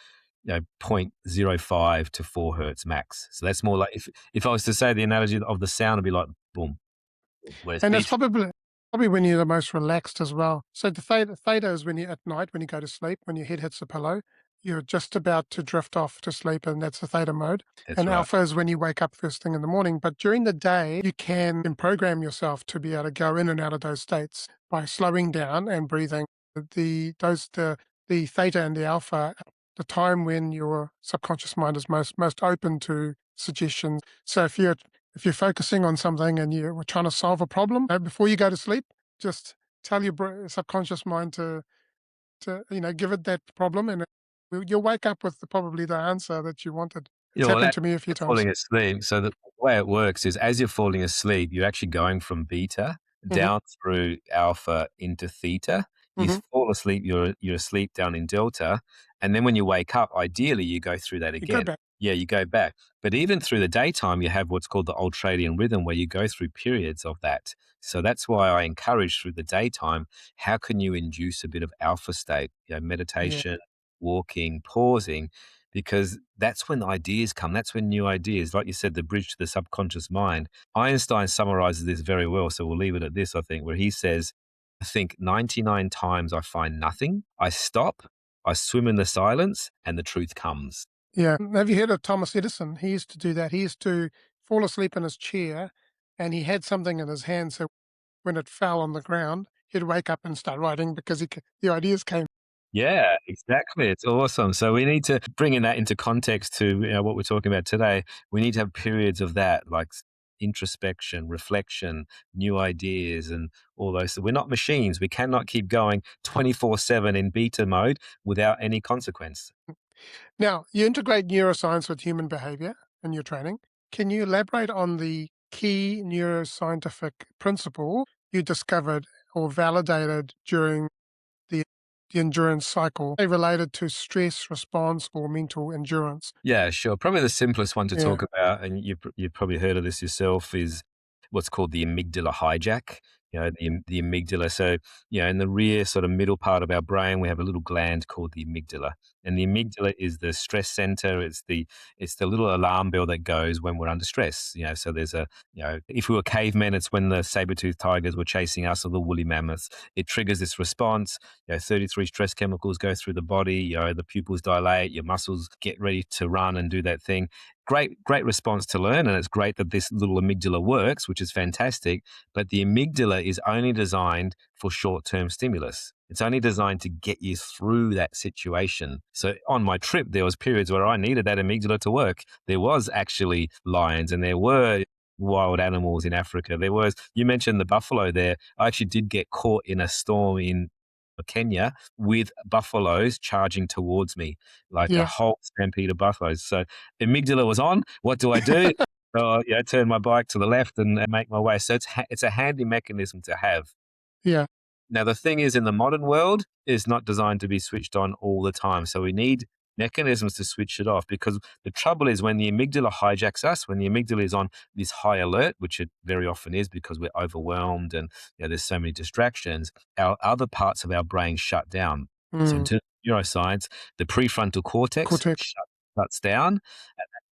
zero 0.05 to 4 hertz max. So that's more like if I was to say the analogy of the sound, it'd be like boom. Whereas and it's beta, probably when you're the most relaxed as well. So the theta is when you at night when you go to sleep, when your head hits the pillow, you're just about to drift off to sleep, and that's the theta mode. that's And right. alpha is when you wake up first thing in the morning. But during the day, you can program yourself to be able to go in and out of those states by slowing down and breathing. The theta and the alpha, the time when your subconscious mind is most open to suggestions. So if you're focusing on something and you're trying to solve a problem before you go to sleep, just tell your subconscious mind to give it that problem, and you'll wake up with probably the answer that you wanted. It's Well, happened that to me a few you're times. falling asleep. So the way it works is as you're falling asleep, you're actually going from beta hmm down through alpha into theta. You hmm fall asleep, you're asleep down in delta. And then when you wake up, ideally you go through that You go again. back. Yeah, you go back. But even through the daytime, you have what's called the ultradian rhythm where you go through periods of that. So that's why I encourage through the daytime, how can you induce a bit of alpha state? Yeah, Meditation, walking, pausing, because that's when ideas come. That's when new ideas, like you said, the bridge to the subconscious mind. Einstein summarizes this very well. So we'll leave it at this, I think, where he says, I think 99 times I find nothing. I stop, I swim in the silence, and the truth comes. Yeah. Have you heard of Thomas Edison? He used to do that. He used to fall asleep in his chair and he had something in his hand. So when it fell on the ground, he'd wake up and start writing because the ideas came. Yeah, exactly. It's awesome. So we need to bring in that into context to what we're talking about today. We need to have periods of that, like introspection, reflection, new ideas, and all those. So we're not machines. We cannot keep going 24/7 in beta mode without any consequence. Now, you integrate neuroscience with human behavior in your training. Can you elaborate on the key neuroscientific principle you discovered or validated during the, the endurance cycle related to stress response or mental endurance? Yeah, sure. Probably the simplest one to Yeah. talk about, and you've probably heard of this yourself, is what's called the amygdala hijack. The amygdala. So, in the rear sort of middle part of our brain, we have a little gland called the amygdala, and the amygdala is the stress center. It's the little alarm bell that goes when we're under stress. So there's if we were cavemen, it's when the saber-toothed tigers were chasing us or the woolly mammoths. It triggers this response. 33 stress chemicals go through the body. The pupils dilate, your muscles get ready to run and do that thing. Great response to learn, and it's great that this little amygdala works, which is fantastic. But the amygdala is only designed for short-term stimulus. It's only designed to get you through that situation. So on my trip, there was periods where I needed that amygdala to work. There was actually lions, and there were wild animals in Africa. You mentioned the buffalo there. I actually did get caught in a storm in Kenya with buffaloes charging towards me, like a Yeah. whole stampede of buffaloes. So amygdala was on. What do I do? Turn my bike to the left and make my way. So it's a handy mechanism to have. Yeah. Now, the thing is, in the modern world, it's not designed to be switched on all the time. So we need mechanisms to switch it off, because the trouble is when the amygdala hijacks us, when the amygdala is on this high alert, which it very often is because we're overwhelmed and there's so many distractions, our other parts of our brain shut down. So in Mm. terms of neuroscience, the prefrontal cortex Cortex. shuts down.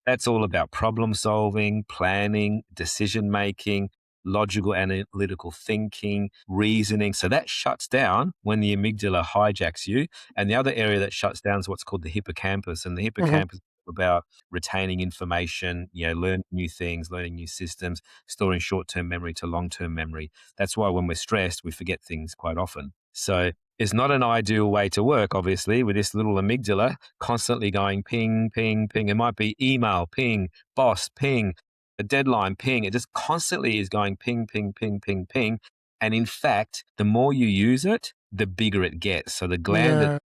That's all about problem solving, planning, decision making, logical analytical thinking, reasoning. So that shuts down when the amygdala hijacks you. And the other area that shuts down is what's called the hippocampus. And the Mhm. hippocampus is about retaining information, learning new things, learning new systems, storing short-term memory to long-term memory. That's why when we're stressed, we forget things quite often. So it's not an ideal way to work, obviously, with this little amygdala constantly going ping, ping, ping. It might be email, ping, boss, ping, a deadline, ping. It just constantly is going ping, ping, ping, ping, ping. And in fact, the more you use it, the bigger it gets. So the gland Yeah.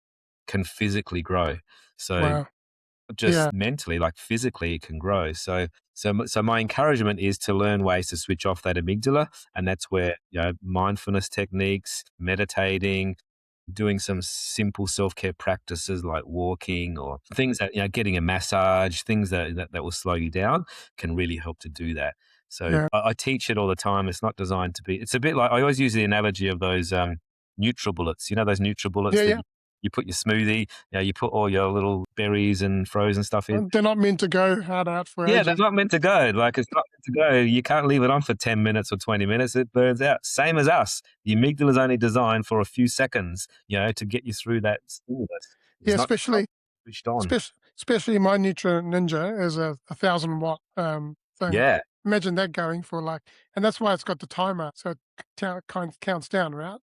can physically grow. So Wow. not Yeah. just mentally, like physically, it can grow. So my encouragement is to learn ways to switch off that amygdala, and that's where mindfulness techniques, meditating, doing some simple self-care practices like walking or things that, getting a massage, things that will slow you down can really help to do that. So Yeah. I teach it all the time. It's not designed to be, it's a bit like, I always use the analogy of those NutriBullets, those NutriBullets Yeah. that Yeah. you put your smoothie, you put all your little berries and frozen stuff in. They're not meant to go hard out for Yeah, they're ages. not meant to go. Like, it's not meant to go. You can't leave it on for 10 minutes or 20 minutes. It burns out. Same as us. The amygdala is only designed for a few seconds, to get you through that stimulus. Yeah. It's not Especially switched on. Especially my Nutri Ninja is a 1,000 watt thing. Yeah. Imagine that going for and that's why it's got the timer, so it counts down, right?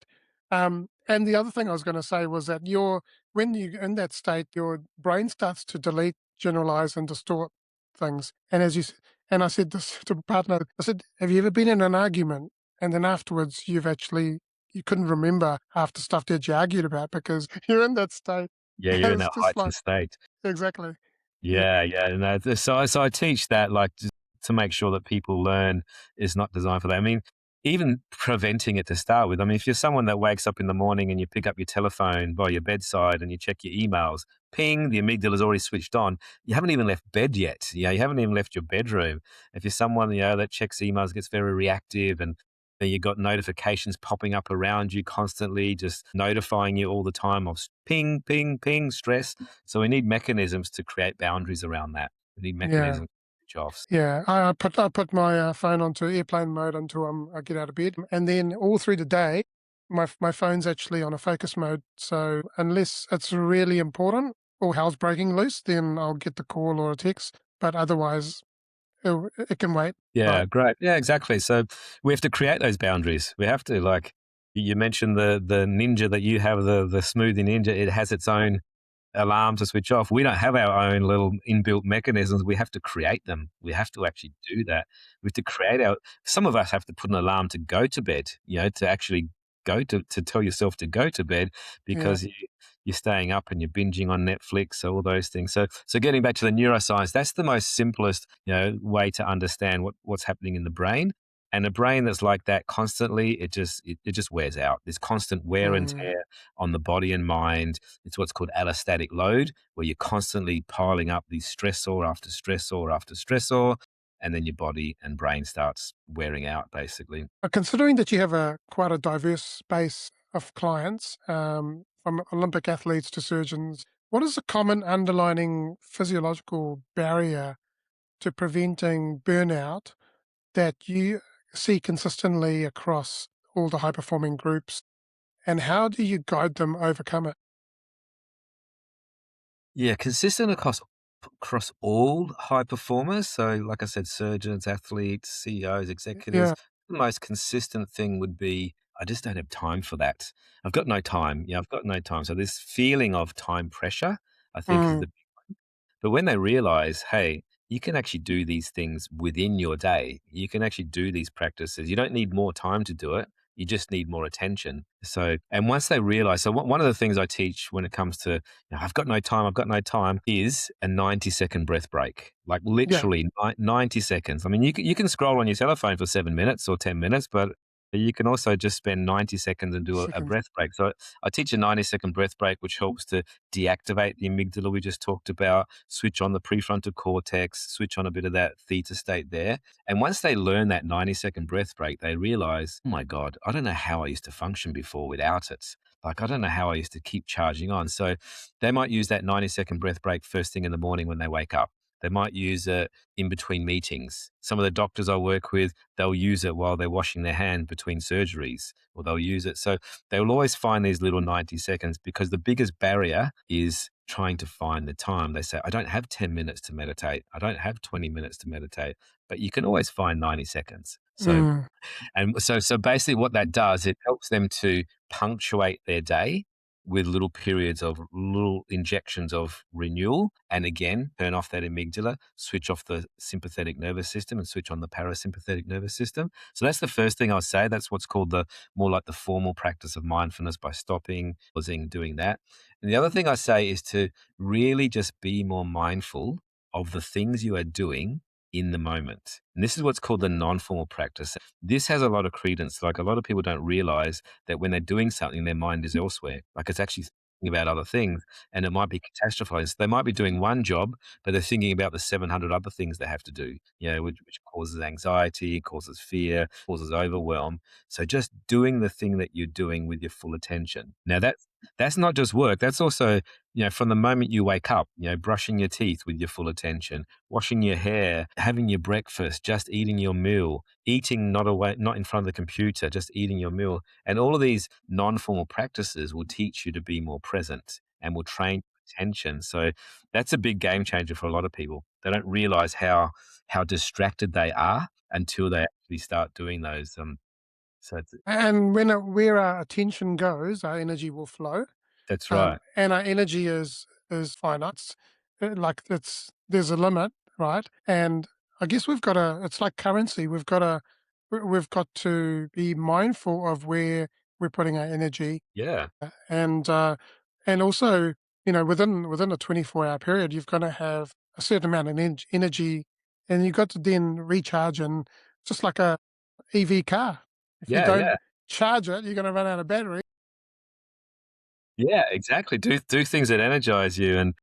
And the other thing I was going to say was that when you're in that state, your brain starts to delete, generalize, and distort things. And and I said this to a partner. I said, "Have you ever been in an argument and then afterwards you couldn't remember half the stuff that you argued about because you're in that state?" Yeah, you're And in it's that just heightened state. exactly. Yeah. Yeah, yeah. No, so I teach that, like, just to make sure that people learn is not designed for that. I mean, even preventing it to start with. I mean, if you're someone that wakes up in the morning and you pick up your telephone by your bedside and you check your emails, ping, the amygdala's already switched on. You haven't even left bed yet. You haven't even left your bedroom. If you're someone, that checks emails, gets very reactive and You got notifications popping up around you constantly, just notifying you all the time of ping, ping, ping, stress. So we need mechanisms to create boundaries around that. We need Yeah. mechanisms to switch off. Yeah, I put my phone onto airplane mode until I get out of bed, and then all through the day, my phone's actually on a focus mode. So unless it's really important or hell's breaking loose, then I'll get the call or a text. But otherwise, it can wait. Yeah, Right? great. Yeah, exactly. So we have to create those boundaries. We have to, like you mentioned, the ninja that you have, the smoothie ninja. It has its own alarm to switch off. We don't have our own little inbuilt mechanisms. We have to create them. We have to actually do that. We have to create our. Some of us have to put an alarm to go to bed. To actually go to tell yourself to go to bed Yeah. because you're staying up and you're binging on Netflix. So all those things. So getting back to the neuroscience, that's the most simplest way to understand what's happening in the brain. And a brain that's like that constantly, it just wears out. There's constant wear and Mm. tear on the body and mind. It's what's called allostatic load, where you're constantly piling up these stressor after stressor after stressor, and then your body and brain starts wearing out, basically. Considering that you have a quite a diverse base of clients, from Olympic athletes to surgeons, what is the common underlining physiological barrier to preventing burnout that you see consistently across all the high performing groups, and how do you guide them overcome it? Yeah, consistent across all high performers. So, like I said, surgeons, athletes, CEOs, executives. Yeah. The most consistent thing would be, I just don't have time for that. I've got no time. Yeah, I've got no time. So this feeling of time pressure, I think, is Mm. the. But when they realize, hey, you can actually do these things within your day. You can actually do these practices. You don't need more time to do it. You just need more attention. So, and once they realize, so one of the things I teach when it comes to, I've got no time, I've got no time, is a 90-second breath break. Like Yeah. literally 90 seconds. I mean, you can scroll on your telephone for 7 minutes or 10 minutes, but you can also just spend 90 seconds and do a Seconds. breath break. So I teach a 90-second breath break, which helps to deactivate the amygdala we just talked about, switch on the prefrontal cortex, switch on a bit of that theta state there. And once they learn that 90-second breath break, they realize, oh my God, I don't know how I used to function before without it. Like, I don't know how I used to keep charging on. So they might use that 90-second breath break first thing in the morning when they wake up. They might use it in between meetings. Some of the doctors I work with, they'll use it while they're washing their hand between surgeries, or they'll use it. So they will always find these little 90 seconds because the biggest barrier is trying to find the time. They say, I don't have 10 minutes to meditate. I don't have 20 minutes to meditate, but you can always find 90 seconds. Mm. So basically what that does, it helps them to punctuate their day with little periods of little injections of renewal. And again, turn off that amygdala, switch off the sympathetic nervous system and switch on the parasympathetic nervous system. So that's the first thing I'll say. That's what's called the more like the formal practice of mindfulness, by stopping, pausing, doing that. And the other thing I say is to really just be more mindful of the things you are doing in the moment. And this is what's called the non-formal practice. This has a lot of credence. Like, a lot of people don't realize that when they're doing something, their mind is elsewhere. Like, it's actually thinking about other things, and it might be catastrophized. They might be doing one job, but they're thinking about the 700 other things they have to do, which causes anxiety, causes fear, causes overwhelm. So just doing the thing that you're doing with your full attention. Now that's not just work. That's also, from the moment you wake up, brushing your teeth with your full attention, washing your hair, having your breakfast, just eating your meal, eating not in front of the computer, just eating your meal. And all of these non-formal practices will teach you to be more present and will train attention. So that's a big game changer for a lot of people. They don't realize how distracted they are until they actually start doing those. So And where our attention goes, our energy will flow. that's right. And our energy is finite. Like, there's a limit, right? And I guess we've got to. It's like currency. We've got to be mindful of where we're putting our energy, Yeah. and also, within a 24-hour period, you've got to have a certain amount of energy, and you've got to then recharge. And just like a EV car, if you Yeah. don't Yeah. charge it, you're going to run out of battery. Yeah, exactly. Do things that energize you.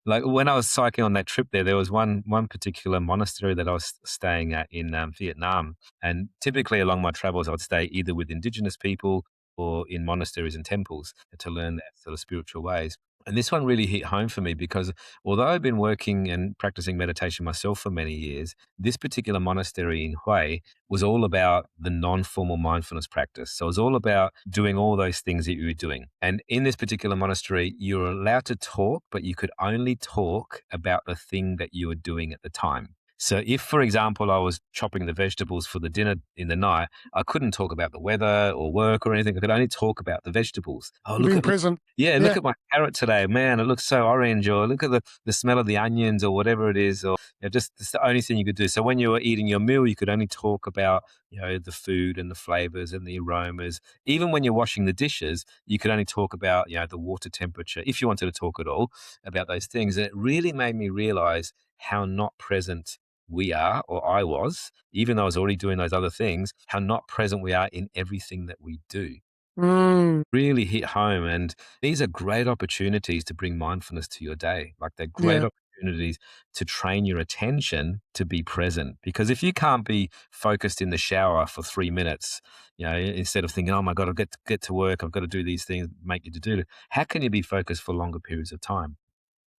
Like when I was cycling on that trip there was one particular monastery that I was staying at in Vietnam, and typically along my travels, I would stay either with indigenous people or in monasteries and temples to learn that sort of spiritual ways. And this one really hit home for me because although I've been working and practicing meditation myself for many years, this particular monastery in Hue was all about the non-formal mindfulness practice. So it was all about doing all those things that you were doing. And in this particular monastery, you were allowed to talk, but you could only talk about the thing that you were doing at the time. So if, for example, I was chopping the vegetables for the dinner in the night, I couldn't talk about the weather or work or anything. I could only talk about the vegetables. Oh, You're being present. yeah, look Yeah. at my carrot today. Man, it looks so orange. Or look at the smell of the onions or whatever it is. Or just it's the only thing you could do. So when you were eating your meal, you could only talk about, the food and the flavors and the aromas. Even when you're washing the dishes, you could only talk about, the water temperature, if you wanted to talk at all about those things. And it really made me realize how not present we are, or I was, even though I was already doing those other things, how not present we are in everything that we do. Mm, Really hit home. And these are great opportunities to bring mindfulness to your day. Like they're great yeah. opportunities to train your attention to be present. Because if you can't be focused in the shower for 3 minutes, instead of thinking, oh my God, I've got to get to work, I've got to do these things, make you to do it. How can you be focused for longer periods of time?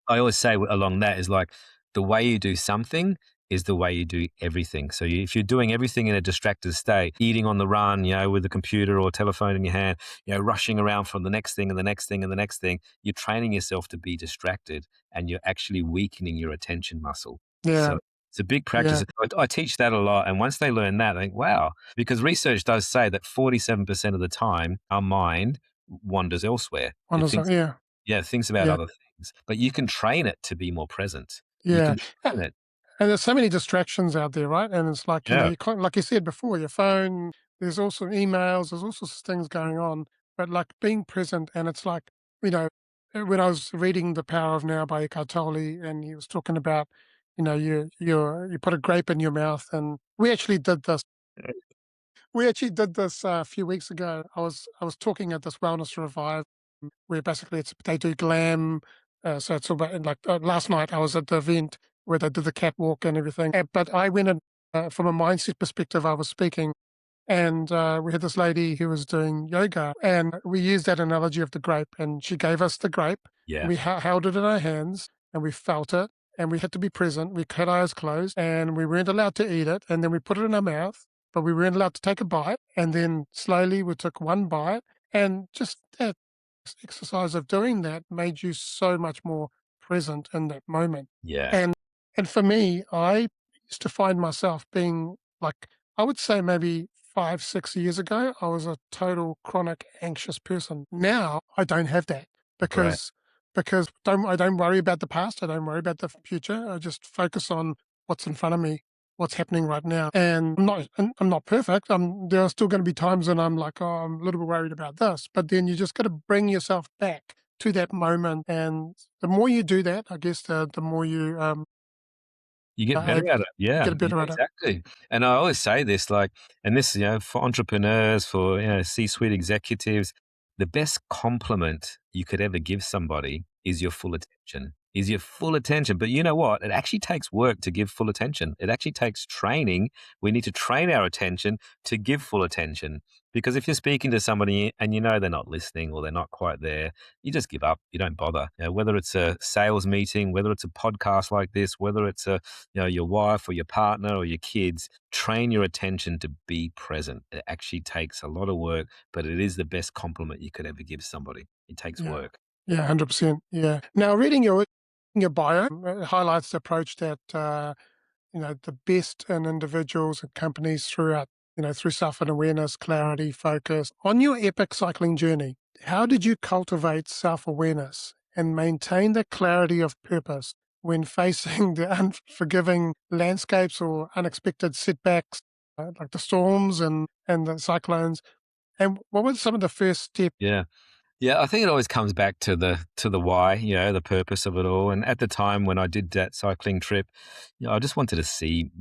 I always say along that is like the way you do something is the way you do everything. So if you're doing everything in a distracted state, eating on the run, with a computer or telephone in your hand, rushing around from the next thing and the next thing and the next thing, you're training yourself to be distracted and you're actually weakening your attention muscle. Yeah. So it's a big Yeah. practice. I teach that a lot. And once they learn that, they think, wow, because research does say that 47% of the time our mind wanders elsewhere. It thinks Yeah. yeah, thinks about Yeah. other things, but you can train it to be more present. You Yeah. can train it. And there's so many distractions out there, right? And it's like, Yeah. you can't, like you said before, your phone, there's also emails, there's all sorts of things going on, but like being present. And it's like, you know, when I was reading The Power of Now by Eckhart Tolle, and he was talking about, you put a grape in your mouth, and we actually did this. We actually did this a few weeks ago. I was talking at this wellness revive where basically it's potato glam. So it's all about like last night I was at the event where they did the catwalk and everything. But I went in from a mindset perspective. I was speaking, and we had this lady who was doing yoga, and we used that analogy of the grape, and she gave us the grape. Yeah. We held it in our hands, and we felt it, and we had to be present. We had our eyes closed, and we weren't allowed to eat it, and then we put it in our mouth, but we weren't allowed to take a bite. And then slowly we took one bite, and just that exercise of doing that made you so much more present in that moment. Yeah. And and for me, I used to find myself being like, I would say maybe 5, 6 years ago, I was a total chronic anxious person. Now I don't have that Right. because I don't worry about the past. I don't worry about the future. I just focus on what's in front of me, what's happening right now. And I'm not perfect. There are still going to be times when I'm like, oh, I'm a little bit worried about this. But then you just got to bring yourself back to that moment. And the more you do that, I guess the more you You get are better able at it. to Yeah. get Yeah, better at it. exactly. And I always say this, like, and this, for entrepreneurs, for, C-suite executives, the best compliment you could ever give somebody is your full attention. Is your full attention. But you know what? It actually takes work to give full attention. It actually takes training. We need to train our attention to give full attention. Because if you're speaking to somebody and they're not listening or they're not quite there, you just give up. You don't bother. Whether it's a sales meeting, whether it's a podcast like this, whether it's your wife or your partner or your kids, train your attention to be present. It actually takes a lot of work, but it is the best compliment you could ever give somebody. It takes Yeah. work. Yeah, 100%. Yeah. Now, reading your bio highlights the approach that the best in individuals and companies throughout, through self-awareness, clarity, focus. On your epic cycling journey, how did you cultivate self-awareness and maintain the clarity of purpose when facing the unforgiving landscapes or unexpected setbacks, like the storms and the cyclones? And what were some of the first steps? Yeah. Yeah, I think it always comes back to the why, the purpose of it all. And at the time when I did that cycling trip, I just wanted to see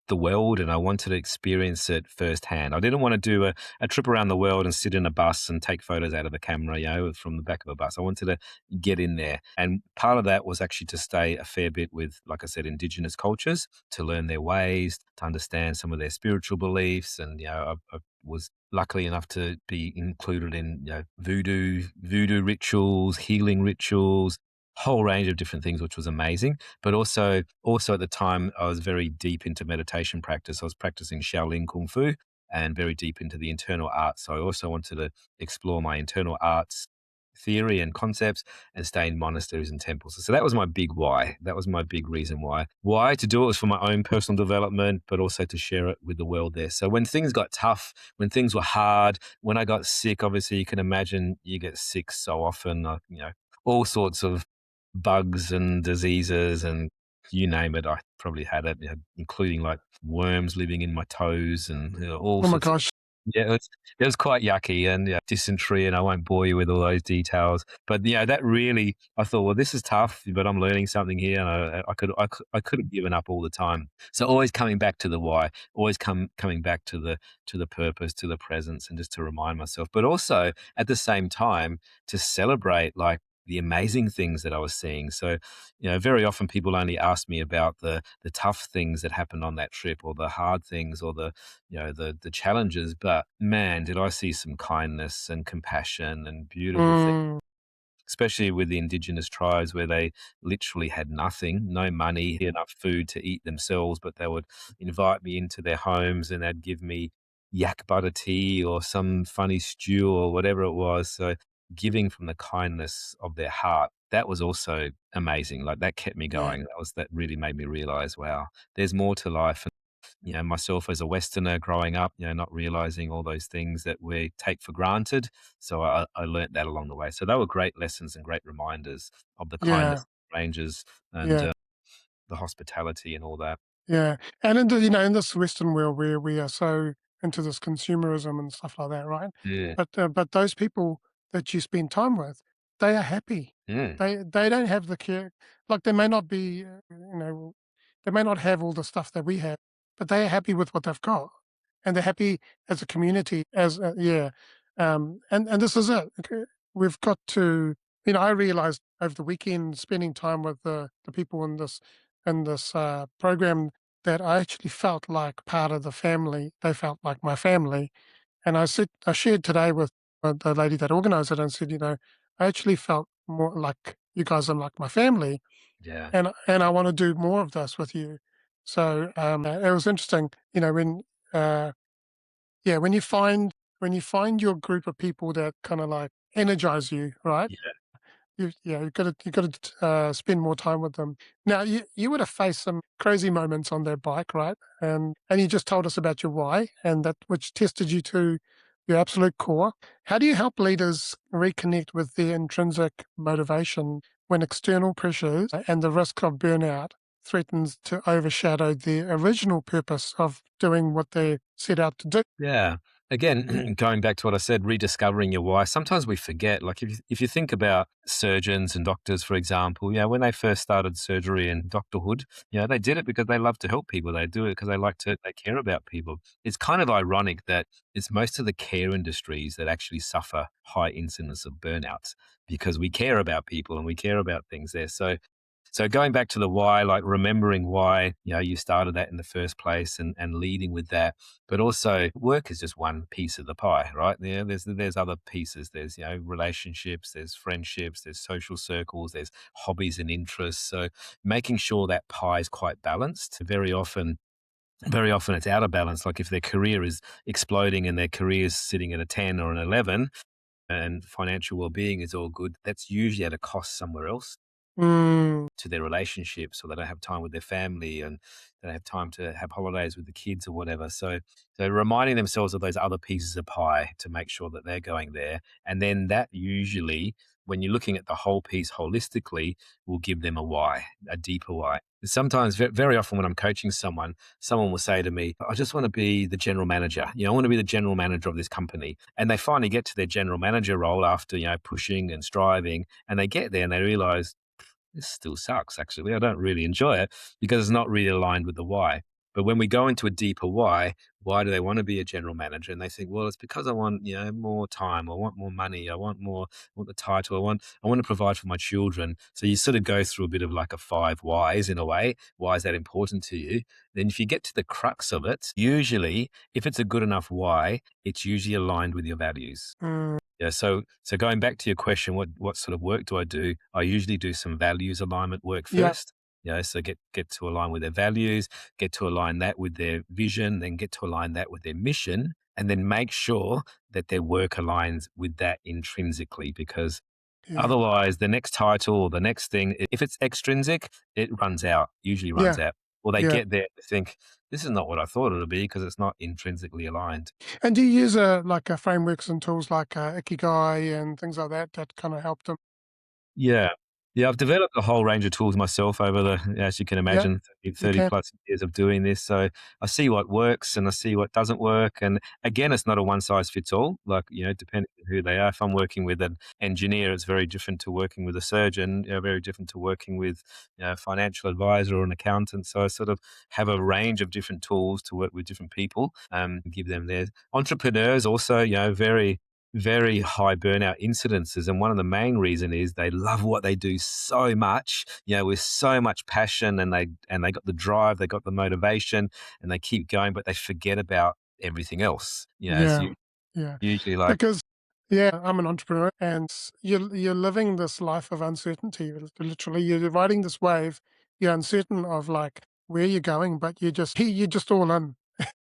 the world and I wanted to experience it firsthand. I didn't want to do a trip around the world and sit in a bus and take photos out of a camera, from the back of a bus. I wanted to get in there. And part of that was actually to stay a fair bit with, like I said, indigenous cultures, to learn their ways, to understand some of their spiritual beliefs. And, I was luckily enough to be included in, voodoo rituals, healing rituals, whole range of different things, which was amazing. But also at the time, I was very deep into meditation practice. I was practicing Shaolin Kung Fu and very deep into the internal arts. So I also wanted to explore my internal arts theory and concepts and stay in monasteries and temples. So that was my big why. That was my big reason why. Why to do it was for my own personal development, but also to share it with the world there. So when things got tough, when things were hard, when I got sick, obviously you can imagine you get sick so often, all sorts of bugs and diseases and you name it. I probably had it, including like worms living in my toes and all Oh my sorts of. gosh. Yeah, it was quite yucky and dysentery, and I won't bore you with all those details. But that really, I thought, well, this is tough, but I'm learning something here, and I could have given up all the time. So always coming back to the why, always coming back to the purpose, to the presence, and just to remind myself. But also at the same time to celebrate like the amazing things that I was seeing. So, very often people only ask me about the tough things that happened on that trip, or the hard things, or the challenges. But man, did I see some kindness and compassion and beautiful things, Mm, especially with the indigenous tribes where they literally had nothing, no money, enough food to eat themselves, but they would invite me into their homes and they'd give me yak butter tea or some funny stew or whatever it was. So giving from the kindness of their heart, that was also amazing. Like that kept me yeah. going. That really made me realize, wow, there's more to life. Myself as a Westerner growing up, not realizing all those things that we take for granted. So I learnt that along the way. So they were great lessons and great reminders of the kindness Yeah. of strangers and Yeah. the hospitality and all that. Yeah. And in this Western world where we are so into this consumerism and stuff like that, right? Yeah. But those people that you spend time with, they are happy. Mm. They don't have the care. Like they may not be, they may not have all the stuff that we have, but they are happy with what they've got, and they're happy as a community. As yeah, and this is it. Okay, we've got to. I realized over the weekend spending time with the people in this program that I actually felt like part of the family. They felt like my family, and I shared today with the lady that organised it and said, I actually felt more like you guys are like my family, Yeah. and I want to do more of this with you. So it was interesting, when uh, yeah, when you find your group of people that kind of like energize you, right? Yeah. You got to spend more time with them. Now, you would have faced some crazy moments on that bike, right? And you just told us about your why, and that which tested you to your absolute core. How do you help leaders reconnect with their intrinsic motivation when external pressures and the risk of burnout threatens to overshadow their original purpose of doing what they set out to do? Yeah. Again, going back to what I said, rediscovering your why. Sometimes we forget. Like if you think about surgeons and doctors, for example, when they first started surgery and doctorhood, they did it because they love to help people. They do it because they care about people. It's kind of ironic that it's most of the care industries that actually suffer high incidence of burnouts because we care about people and we care about things there. So going back to the why, like remembering why, you started that in the first place and leading with that, but also work is just one piece of the pie, right? There's other pieces. There's, relationships, there's friendships, there's social circles, there's hobbies and interests. So making sure that pie is quite balanced. Very often it's out of balance. Like if their career is exploding and their career is sitting at a 10 or an 11 and financial well-being is all good, that's usually at a cost somewhere else Mm, to their relationships, or they don't have time with their family and they don't have time to have holidays with the kids or whatever. So reminding themselves of those other pieces of pie to make sure that they're going there. And then that usually, when you're looking at the whole piece holistically, will give them a why, a deeper why. Sometimes, very often when I'm coaching someone will say to me, I just want to be the general manager. I want to be the general manager of this company. And they finally get to their general manager role after, pushing and striving. And they get there and they realize, this still sucks, actually. I don't really enjoy it because it's not really aligned with the why. But when we go into a deeper why do they want to be a general manager? And they think, well, it's because I want, more time, I want more money, I want the title, I want to provide for my children. So you sort of go through a bit of like a five whys in a way. Why is that important to you? Then if you get to the crux of it, usually if it's a good enough why, it's usually aligned with your values. Mm, Yeah. So going back to your question, what sort of work do I do? I usually do some values alignment work yeah, first. So get to align with their values, get to align that with their vision, then get to align that with their mission, and then make sure that their work aligns with that intrinsically. Because yeah, otherwise, the next title or the next thing, if it's extrinsic, it runs out. Usually runs yeah, out, or they yeah. get there to think this is not what I thought it would be because it's not intrinsically aligned. And do you use frameworks and tools like Ikigai and things like that that kind of help them? Yeah. Yeah, I've developed a whole range of tools myself over as you can Yeah, imagine, you 30 can. plus years of doing this. So I see what works and I see what doesn't work. And again, it's not a one size fits all, like, depending on who they are. If I'm working with an engineer, it's very different to working with a surgeon, very different to working with a financial advisor or an accountant. So I sort of have a range of different tools to work with different people, give them their entrepreneurs also, very very high burnout incidences. And one of the main reason is they love what they do so much, with so much passion, and they got the drive, they got the motivation, and they keep going, but they forget about everything else. As Yeah, you yeah. usually like, Because yeah, I'm an entrepreneur, and you're living this life of uncertainty. Literally, you're riding this wave. You're uncertain of like where you're going, but you're just all in.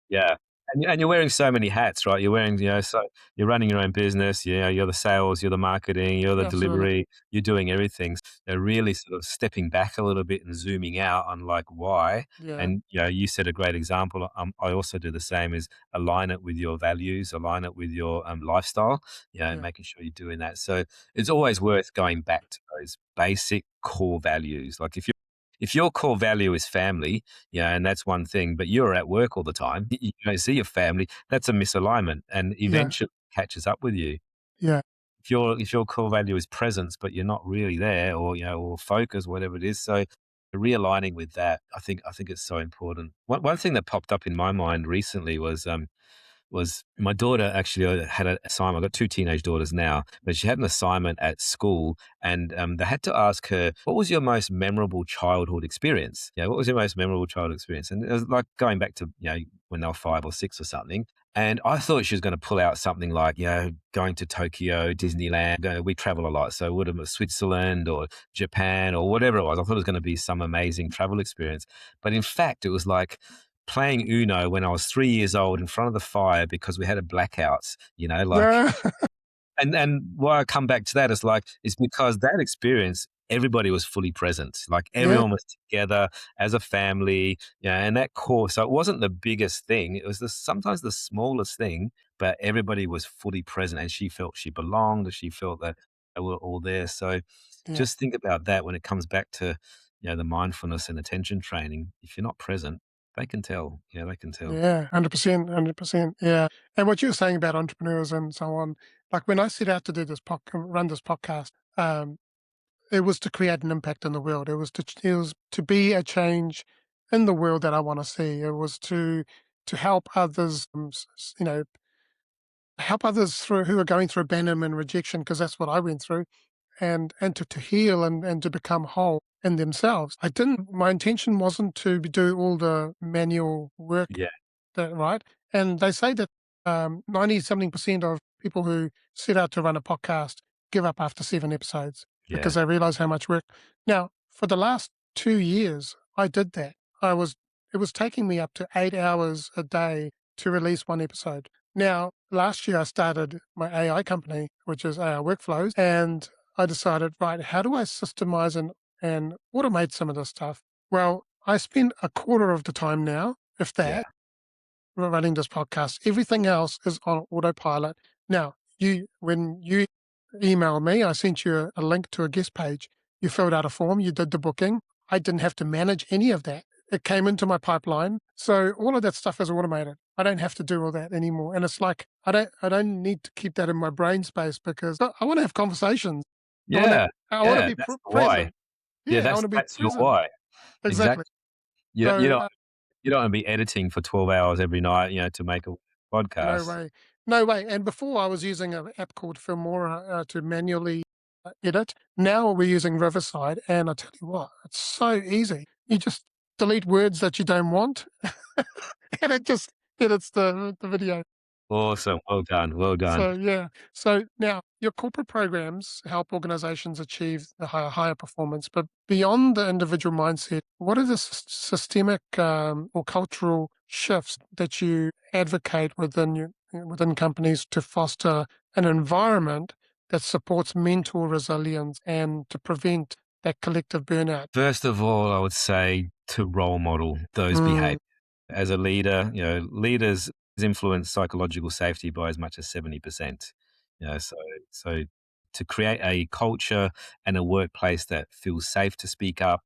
yeah. And you're wearing so many hats, right? You're wearing, so you're running your own business, you're the sales, you're the marketing, you're the Absolutely. delivery, you're doing everything. They're really sort of stepping back a little bit and zooming out on like why. Yeah, And, you said a great example. I also do the same is align it with your values, align it with your lifestyle, and yeah, making sure you're doing that. So it's always worth going back to those basic core values. Like if your core value is family, and that's one thing, but you're at work all the time, you don't see your family, that's a misalignment and yeah, eventually catches up with you. yeah, If your core value is presence, but you're not really there or, or focus, whatever it is. So realigning with that, I think it's so important. One thing that popped up in my mind recently was my daughter actually had an assignment. I've got two teenage daughters now, but she had an assignment at school, and they had to ask her, "What was your most memorable childhood experience? What was your most memorable childhood experience?" And it was like going back to when they were 5 or 6 or something. And I thought she was going to pull out something like going to Tokyo, Disneyland. We travel a lot, so it would have been Switzerland or Japan or whatever it was. I thought it was going to be some amazing travel experience, but in fact, it was like playing Uno when I was 3 years old in front of the fire because we had a blackout, like, yeah, and why I come back to that is like, is because that experience, everybody was fully present. Like yeah, everyone was together as a family, and that core. So it wasn't the biggest thing. It was sometimes the smallest thing, but everybody was fully present and she felt she belonged, and she felt that they were all there. So yeah. just think about that when it comes back to, the mindfulness and attention training. If you're not present, they can tell. Yeah, they can tell. Yeah, 100%, 100%. Yeah. And what you were saying about entrepreneurs and so on, like when I set out to do run this podcast, it was to create an impact in the world. It was to be a change in the world that I want to see. It was to help others, help others through who are going through abandonment and rejection, because that's what I went through, and to heal and to become whole in themselves. I didn't. My intention wasn't to do all the manual work. Yeah, Right? And they say that 90 something percent of people who set out to run a podcast give up after 7 episodes because yeah, they realize how much work. Now, for the last 2 years, I did that. It was taking me up to 8 hours a day to release one episode. Now, last year I started my AI company, which is AI Workflows, and I decided, right, how do I systemize and automate some of this stuff? Well, I spend a quarter of the time now, if yeah, that, running this podcast. Everything else is on autopilot. Now, when you emailed me, I sent you a link to a guest page. You filled out a form, you did the booking. I didn't have to manage any of that. It came into my pipeline. So all of that stuff is automated. I don't have to do all that anymore. And it's like I don't need to keep that in my brain space because I want to have conversations. yeah, I want to yeah. be That's the why. present. Yeah, Yeah, I want to be that's your present. why. Exactly. Exactly. You know, So you know, You don't want to be editing for 12 hours every night, to make a No podcast. way. No way. And before I was using an app called Filmora to manually edit. Now we're using Riverside, and I tell you what, it's so easy. You just delete words that you don't want, and it just edits the video. Awesome. Well done. Well done. So yeah. So now your corporate programs help organizations achieve the higher performance, but beyond the individual mindset, what are the systemic or cultural shifts that you advocate within companies to foster an environment that supports mental resilience and to prevent that collective burnout? First of all, I would say to role model those Mm, behaviors. As a leader, leaders influence psychological safety by as much as 70%. So to create a culture and a workplace that feels safe to speak up,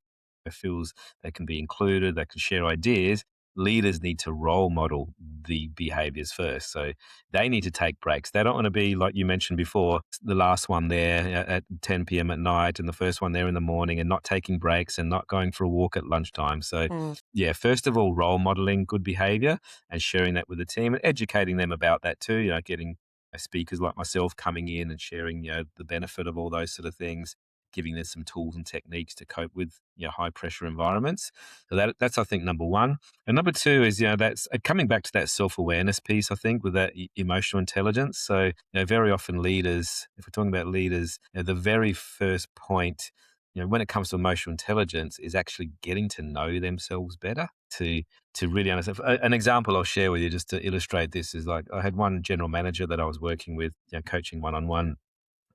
that feels they can be included, that can share ideas, leaders need to role model the behaviors first. So they need to take breaks. They don't want to be, like you mentioned before, the last one there at 10 p.m. at night and the first one there in the morning, and not taking breaks and not going for a walk at lunchtime. So, mm, yeah, first of all, role modeling good behavior and sharing that with the team and educating them about that too, getting speakers like myself coming in and sharing, the benefit of all those sort of things, giving them some tools and techniques to cope with, high pressure environments. So that's, I think, number one. And number two is, that's coming back to that self awareness piece, I think, with that emotional intelligence. So, very often leaders, if we're talking about leaders, the very first point, when it comes to emotional intelligence, is actually getting to know themselves better to really understand. An example I'll share with you just to illustrate this is, like, I had one general manager that I was working with, coaching one on one,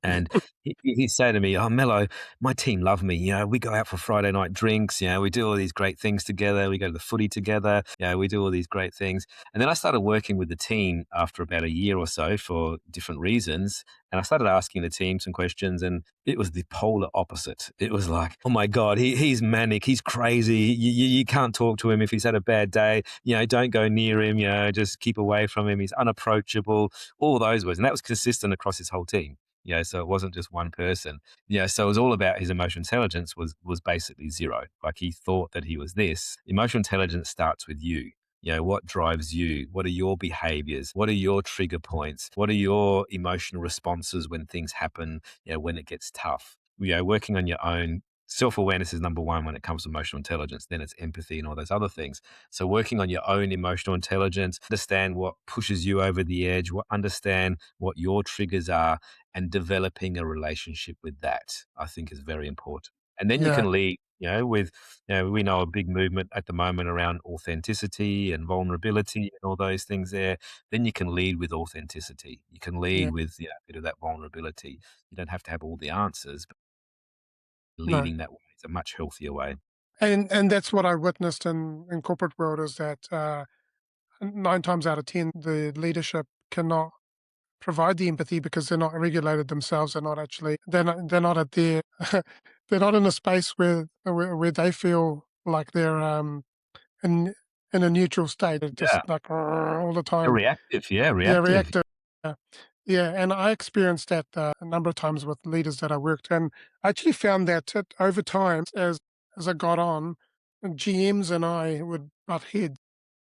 and he'd say to me, "Oh, Melo, my team love me. We go out for Friday night drinks. We do all these great things together. We go to the footy together. We do all these great things." And then I started working with the team after about a year or so for different reasons. And I started asking the team some questions, and it was the polar opposite. It was like, "Oh my God, he's manic. He's crazy. You can't talk to him if he's had a bad day. Don't go near him. Just keep away from him. He's unapproachable." All those words. And that was consistent across his whole team. So it wasn't just one person. So it was all about his emotional intelligence was basically zero. Like, he thought that he was this. Emotional intelligence starts with you. What drives you? What are your behaviors? What are your trigger points? What are your emotional responses when things happen, when it gets tough? Working on your own self-awareness is number one when it comes to emotional intelligence. Then it's empathy and all those other things. So working on your own emotional intelligence, understand what pushes you over the edge, understand what your triggers are, and developing a relationship with that, I think, is very important. And then you yeah, can lead, with, we know a big movement at the moment around authenticity and vulnerability and all those things there. Then you can lead with authenticity. You can yeah, lead with, a bit of that vulnerability. You don't have to have all the answers, but no. leading that way is a much healthier way. And that's what I witnessed in corporate world is that 9 times out of 10, the leadership cannot provide the empathy because they're not regulated themselves. They're not at their, they're not in a space where they feel like they're in in a neutral state. They're just Yeah. like all the They're time. reactive. Yeah. Yeah, Reactive. reactive. Yeah. Yeah, and I experienced that a number of times with leaders that I worked, and I actually found that over time, as I got on, GMs and I would butt heads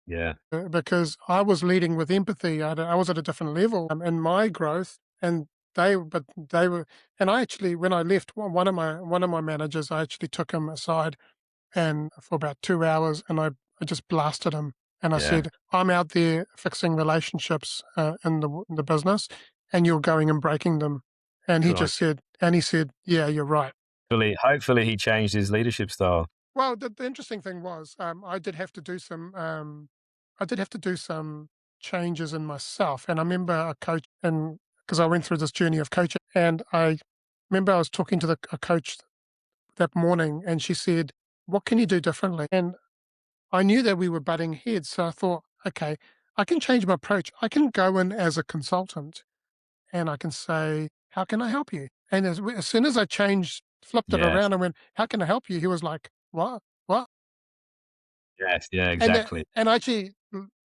Yeah. because I was leading with empathy. I was at a different level in my growth, and they were. And I actually, when I left, one of my managers, I actually took him aside and for about 2 hours, and I just blasted him, and I Yeah. said, "I'm out there fixing relationships in the business, and you're going and breaking them." And Good on you. he said, "Yeah, you're right." Hopefully he changed his leadership style. Well, the interesting thing was, I did have to do some changes in myself, and I remember a coach, and because I went through this journey of coaching, and I remember I was talking to a coach that morning, and she said, "What can you do differently?" And I knew that we were butting heads, so I thought, okay, I can change my approach. I can go in as a consultant and I can say, "How can I help you?" And as soon as I flipped it Yes. around and went, "How can I help you?" He was like, "What? What?" Yes. Yeah, And exactly. I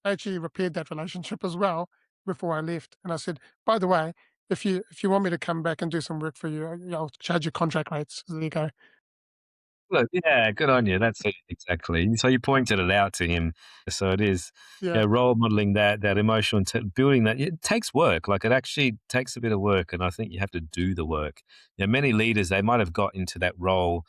actually repaired that relationship as well before I left. And I said, "By the way, if you want me to come back and do some work for you, I'll charge you contract rates." So there you go. Look, yeah, good on you. That's it, exactly. So you pointed it out to him. So it is, Yeah, role modeling that emotional building that it takes work. Like it actually takes a bit of work, and I think you have to do the work. Many leaders they might have got into that role,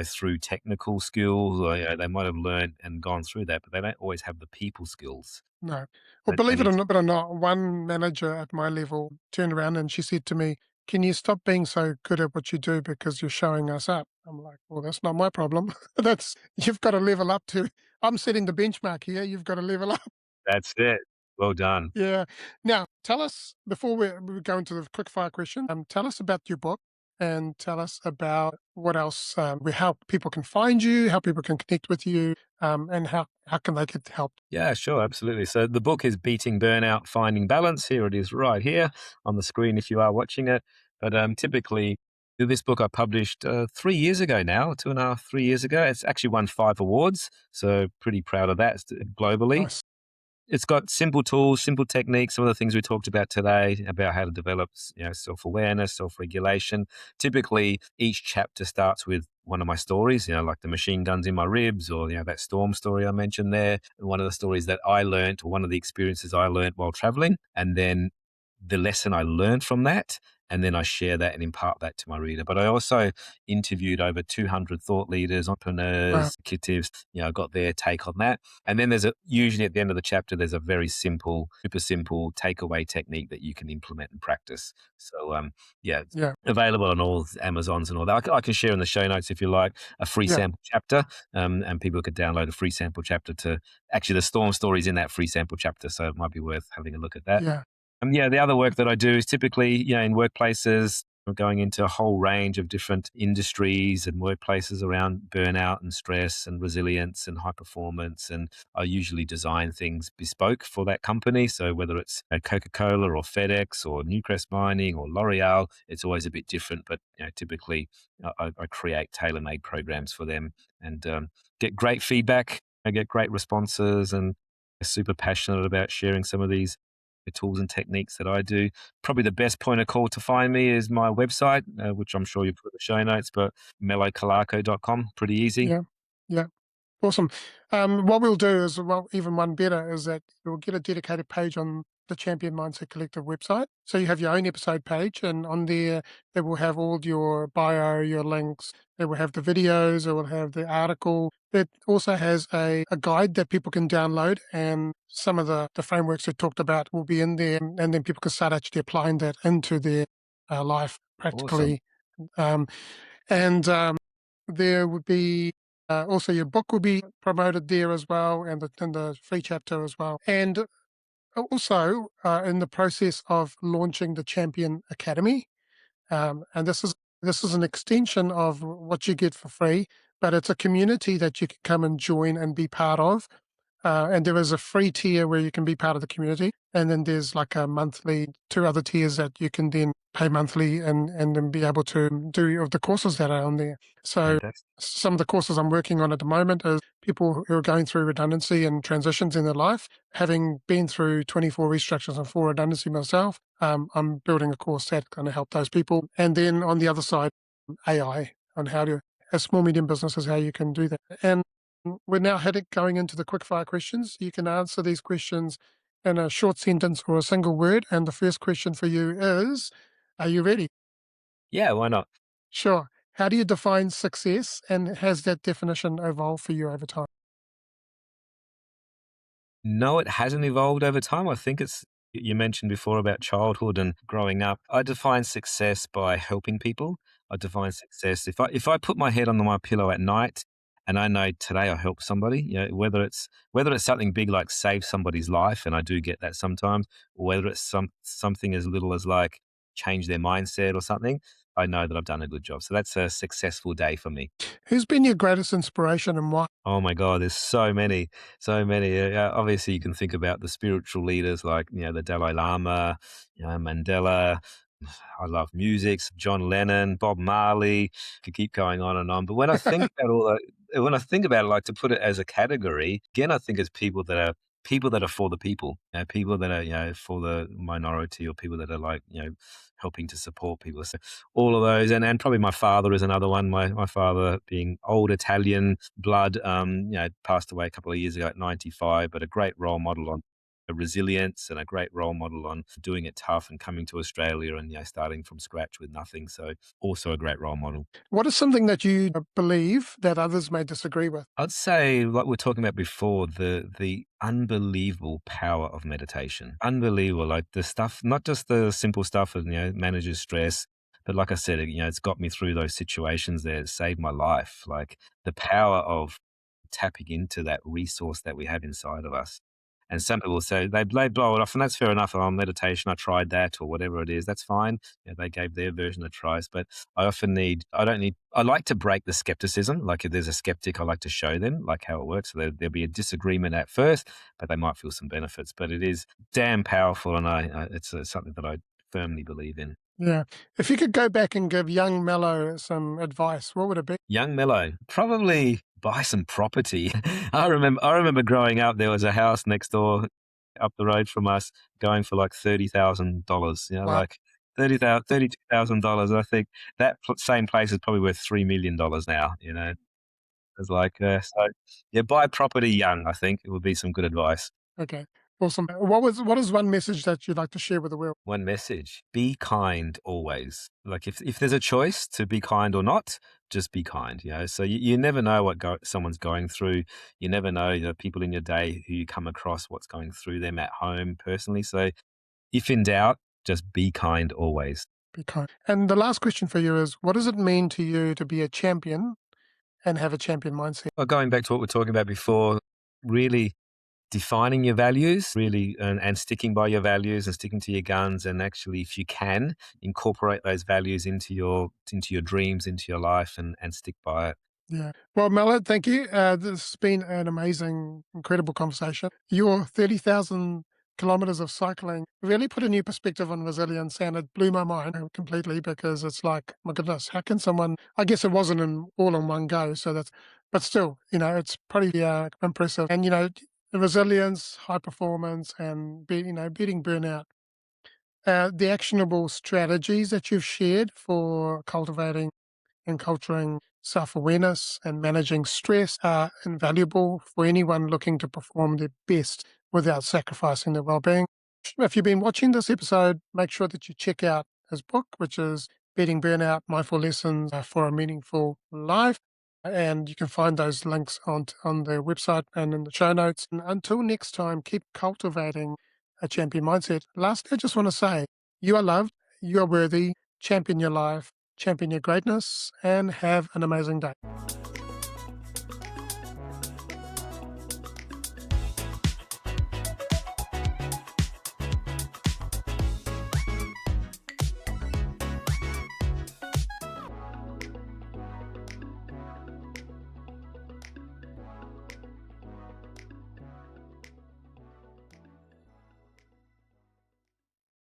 through technical skills, or they might have learned and gone through that, but they don't always have the people skills. no. Well, They believe it need or not, one manager at my level turned around and she said to me, "Can you stop being so good at what you do because you're showing us up?" I'm like, "Well, that's not my problem. That's you've got to level up to. I'm setting the benchmark here. You've got to level up." that's it. Well done. Yeah. Now, tell us before we go into the quick fire question. Tell us about your book and tell us about what else. How people can find you, how people can connect with you, and how can they get help. Yeah, sure, absolutely. So the book is Beating Burnout, Finding Balance. Here it is right here on the screen if you are watching it. But typically, this book I published 3 years ago now, 2.5, 3 years ago. It's actually won 5 awards. So pretty proud of that globally. Nice. It's got simple tools, simple techniques, some of the things we talked about today about how to develop, self-awareness, self-regulation. Typically, each chapter starts with one of my stories, like the machine guns in my ribs or, that storm story I mentioned there. And one of the stories that I learned or one of the experiences I learned while traveling. And then the lesson I learned from that. And then I share that and impart that to my reader. But I also interviewed over 200 thought leaders, Wow. entrepreneurs, executives, got their take on that. And then usually at the end of the chapter, there's a very simple, super simple takeaway technique that you can implement and practice. So, it's Yeah. available on all Amazons and all that. I can share in the show notes if you like a free Yeah. sample chapter, and people could download a free sample chapter to actually the storm stories in that free sample chapter. So it might be worth having a look at that. Yeah. The other work that I do is typically, in workplaces, I'm going into a whole range of different industries and workplaces around burnout and stress and resilience and high performance. And I usually design things bespoke for that company. So whether it's Coca-Cola or FedEx or Newcrest Mining or L'Oreal, it's always a bit different. But typically, I create tailor-made programs for them and get great feedback. I get great responses and super passionate about sharing some of these the tools and techniques that I do. Probably the best point of call to find me is my website, which I'm sure you put in the show notes, but melocalarco.com, pretty easy. Yeah. Yeah. Awesome. What we'll do is, well, even one better is that you'll get a dedicated page on the Champion Mindset Collective website. So you have your own episode page, and on there, it will have all your bio, your links. It will have the videos. It will have the article. It also has a guide that people can download, and some of the frameworks we talked about will be in there, and then people can start actually applying that into their life Awesome. practically. Um, and there would be also your book will be promoted there as well, and the free chapter as well. And also in the process of launching the Champion Academy, and this is an extension of what you get for free, but it's a community that you can come and join and be part of. And there is a free tier where you can be part of the community. And then there's like a monthly, two other tiers that you can then pay monthly and then be able to do of the courses that are on there. So Fantastic. some of the courses I'm working on at the moment is people who are going through redundancy and transitions in their life. Having been through 24 restructures and 4 redundancy myself, I'm building a course that's going to help those people. And then on the other side, AI on how to, as small, medium businesses, how you can do that. And we're now going into the quickfire questions. You can answer these questions in a short sentence or a single word. And the first question for you is, are you ready? Yeah, why not? Sure. How do you define success, and has that definition evolved for you over time? No, it hasn't evolved over time. I think you mentioned before about childhood and growing up. I define success by helping people. I define success if I put my head under my pillow at night and I know today I helped somebody, whether it's something big like save somebody's life, and I do get that sometimes, or whether it's something as little as like change their mindset or something, I know that I've done a good job. So that's a successful day for me. Who's been your greatest inspiration and why? Oh my God, there's so many, so many. Obviously, you can think about the spiritual leaders like the Dalai Lama, Mandela. I love music, John Lennon, Bob Marley. Could keep going on and on. But when I think about when I think about it, like to put it as a category, again, I think it's people that are people that are for the people, people that are, for the minority, or people that are like, helping to support people. So all of those, and probably my father is another one. My father, being old Italian blood, passed away a couple of years ago at 95, but a great role model on resilience, and a great role model on doing it tough and coming to Australia and, starting from scratch with nothing. So also a great role model. What is something that you believe that others may disagree with? I'd say, like we are talking about before, the unbelievable power of meditation. Unbelievable, like the stuff, not just the simple stuff of, manages stress, but like I said, it's got me through those situations there. It saved my life. Like the power of tapping into that resource that we have inside of us. And some people say they blow it off, and that's fair enough. On meditation, I tried that or whatever it is. That's fine. They gave their version of tries, but I like to break the skepticism. Like if there's a skeptic, I like to show them like how it works. So there'll be a disagreement at first, but they might feel some benefits. But it is damn powerful, and it's something that I firmly believe in. Yeah. If you could go back and give young Melo some advice, what would it be? Young Mello, probably buy some property. I remember growing up, there was a house next door up the road from us going for like $30,000, Wow. like $32,000. I think that same place is probably worth $3 million now. It's like, so yeah, buy property young, I think it would be some good advice. Okay. Awesome. What is one message that you'd like to share with the world? One message: be kind always. Like if there's a choice to be kind or not, just be kind. So you never know what someone's going through. You never know the people in your day who you come across, what's going through them at home personally. So if in doubt, just be kind always. Be kind. And the last question for you is, what does it mean to you to be a champion and have a champion mindset? Well, going back to what we are talking about before, really defining your values, really, and sticking by your values and sticking to your guns, and actually, if you can, incorporate those values into your dreams, into your life, and stick by it. Yeah. Well, Melo, thank you. This has been an amazing, incredible conversation. Your 30,000 kilometers of cycling really put a new perspective on resilience, and it blew my mind completely, because it's like, my goodness, how can someone, I guess it wasn't all in one go. But still, it's pretty impressive. And, the resilience, high performance, and, beating burnout. The actionable strategies that you've shared for cultivating and culturing self-awareness and managing stress are invaluable for anyone looking to perform their best without sacrificing their well-being. If you've been watching this episode, make sure that you check out his book, which is Beating Burnout: Mindful Lessons for a Meaningful Life. And you can find those links on their website and in the show notes. And until next time, keep cultivating a champion mindset. Lastly, I just want to say, you are loved, you are worthy, champion your life, champion your greatness, and have an amazing day.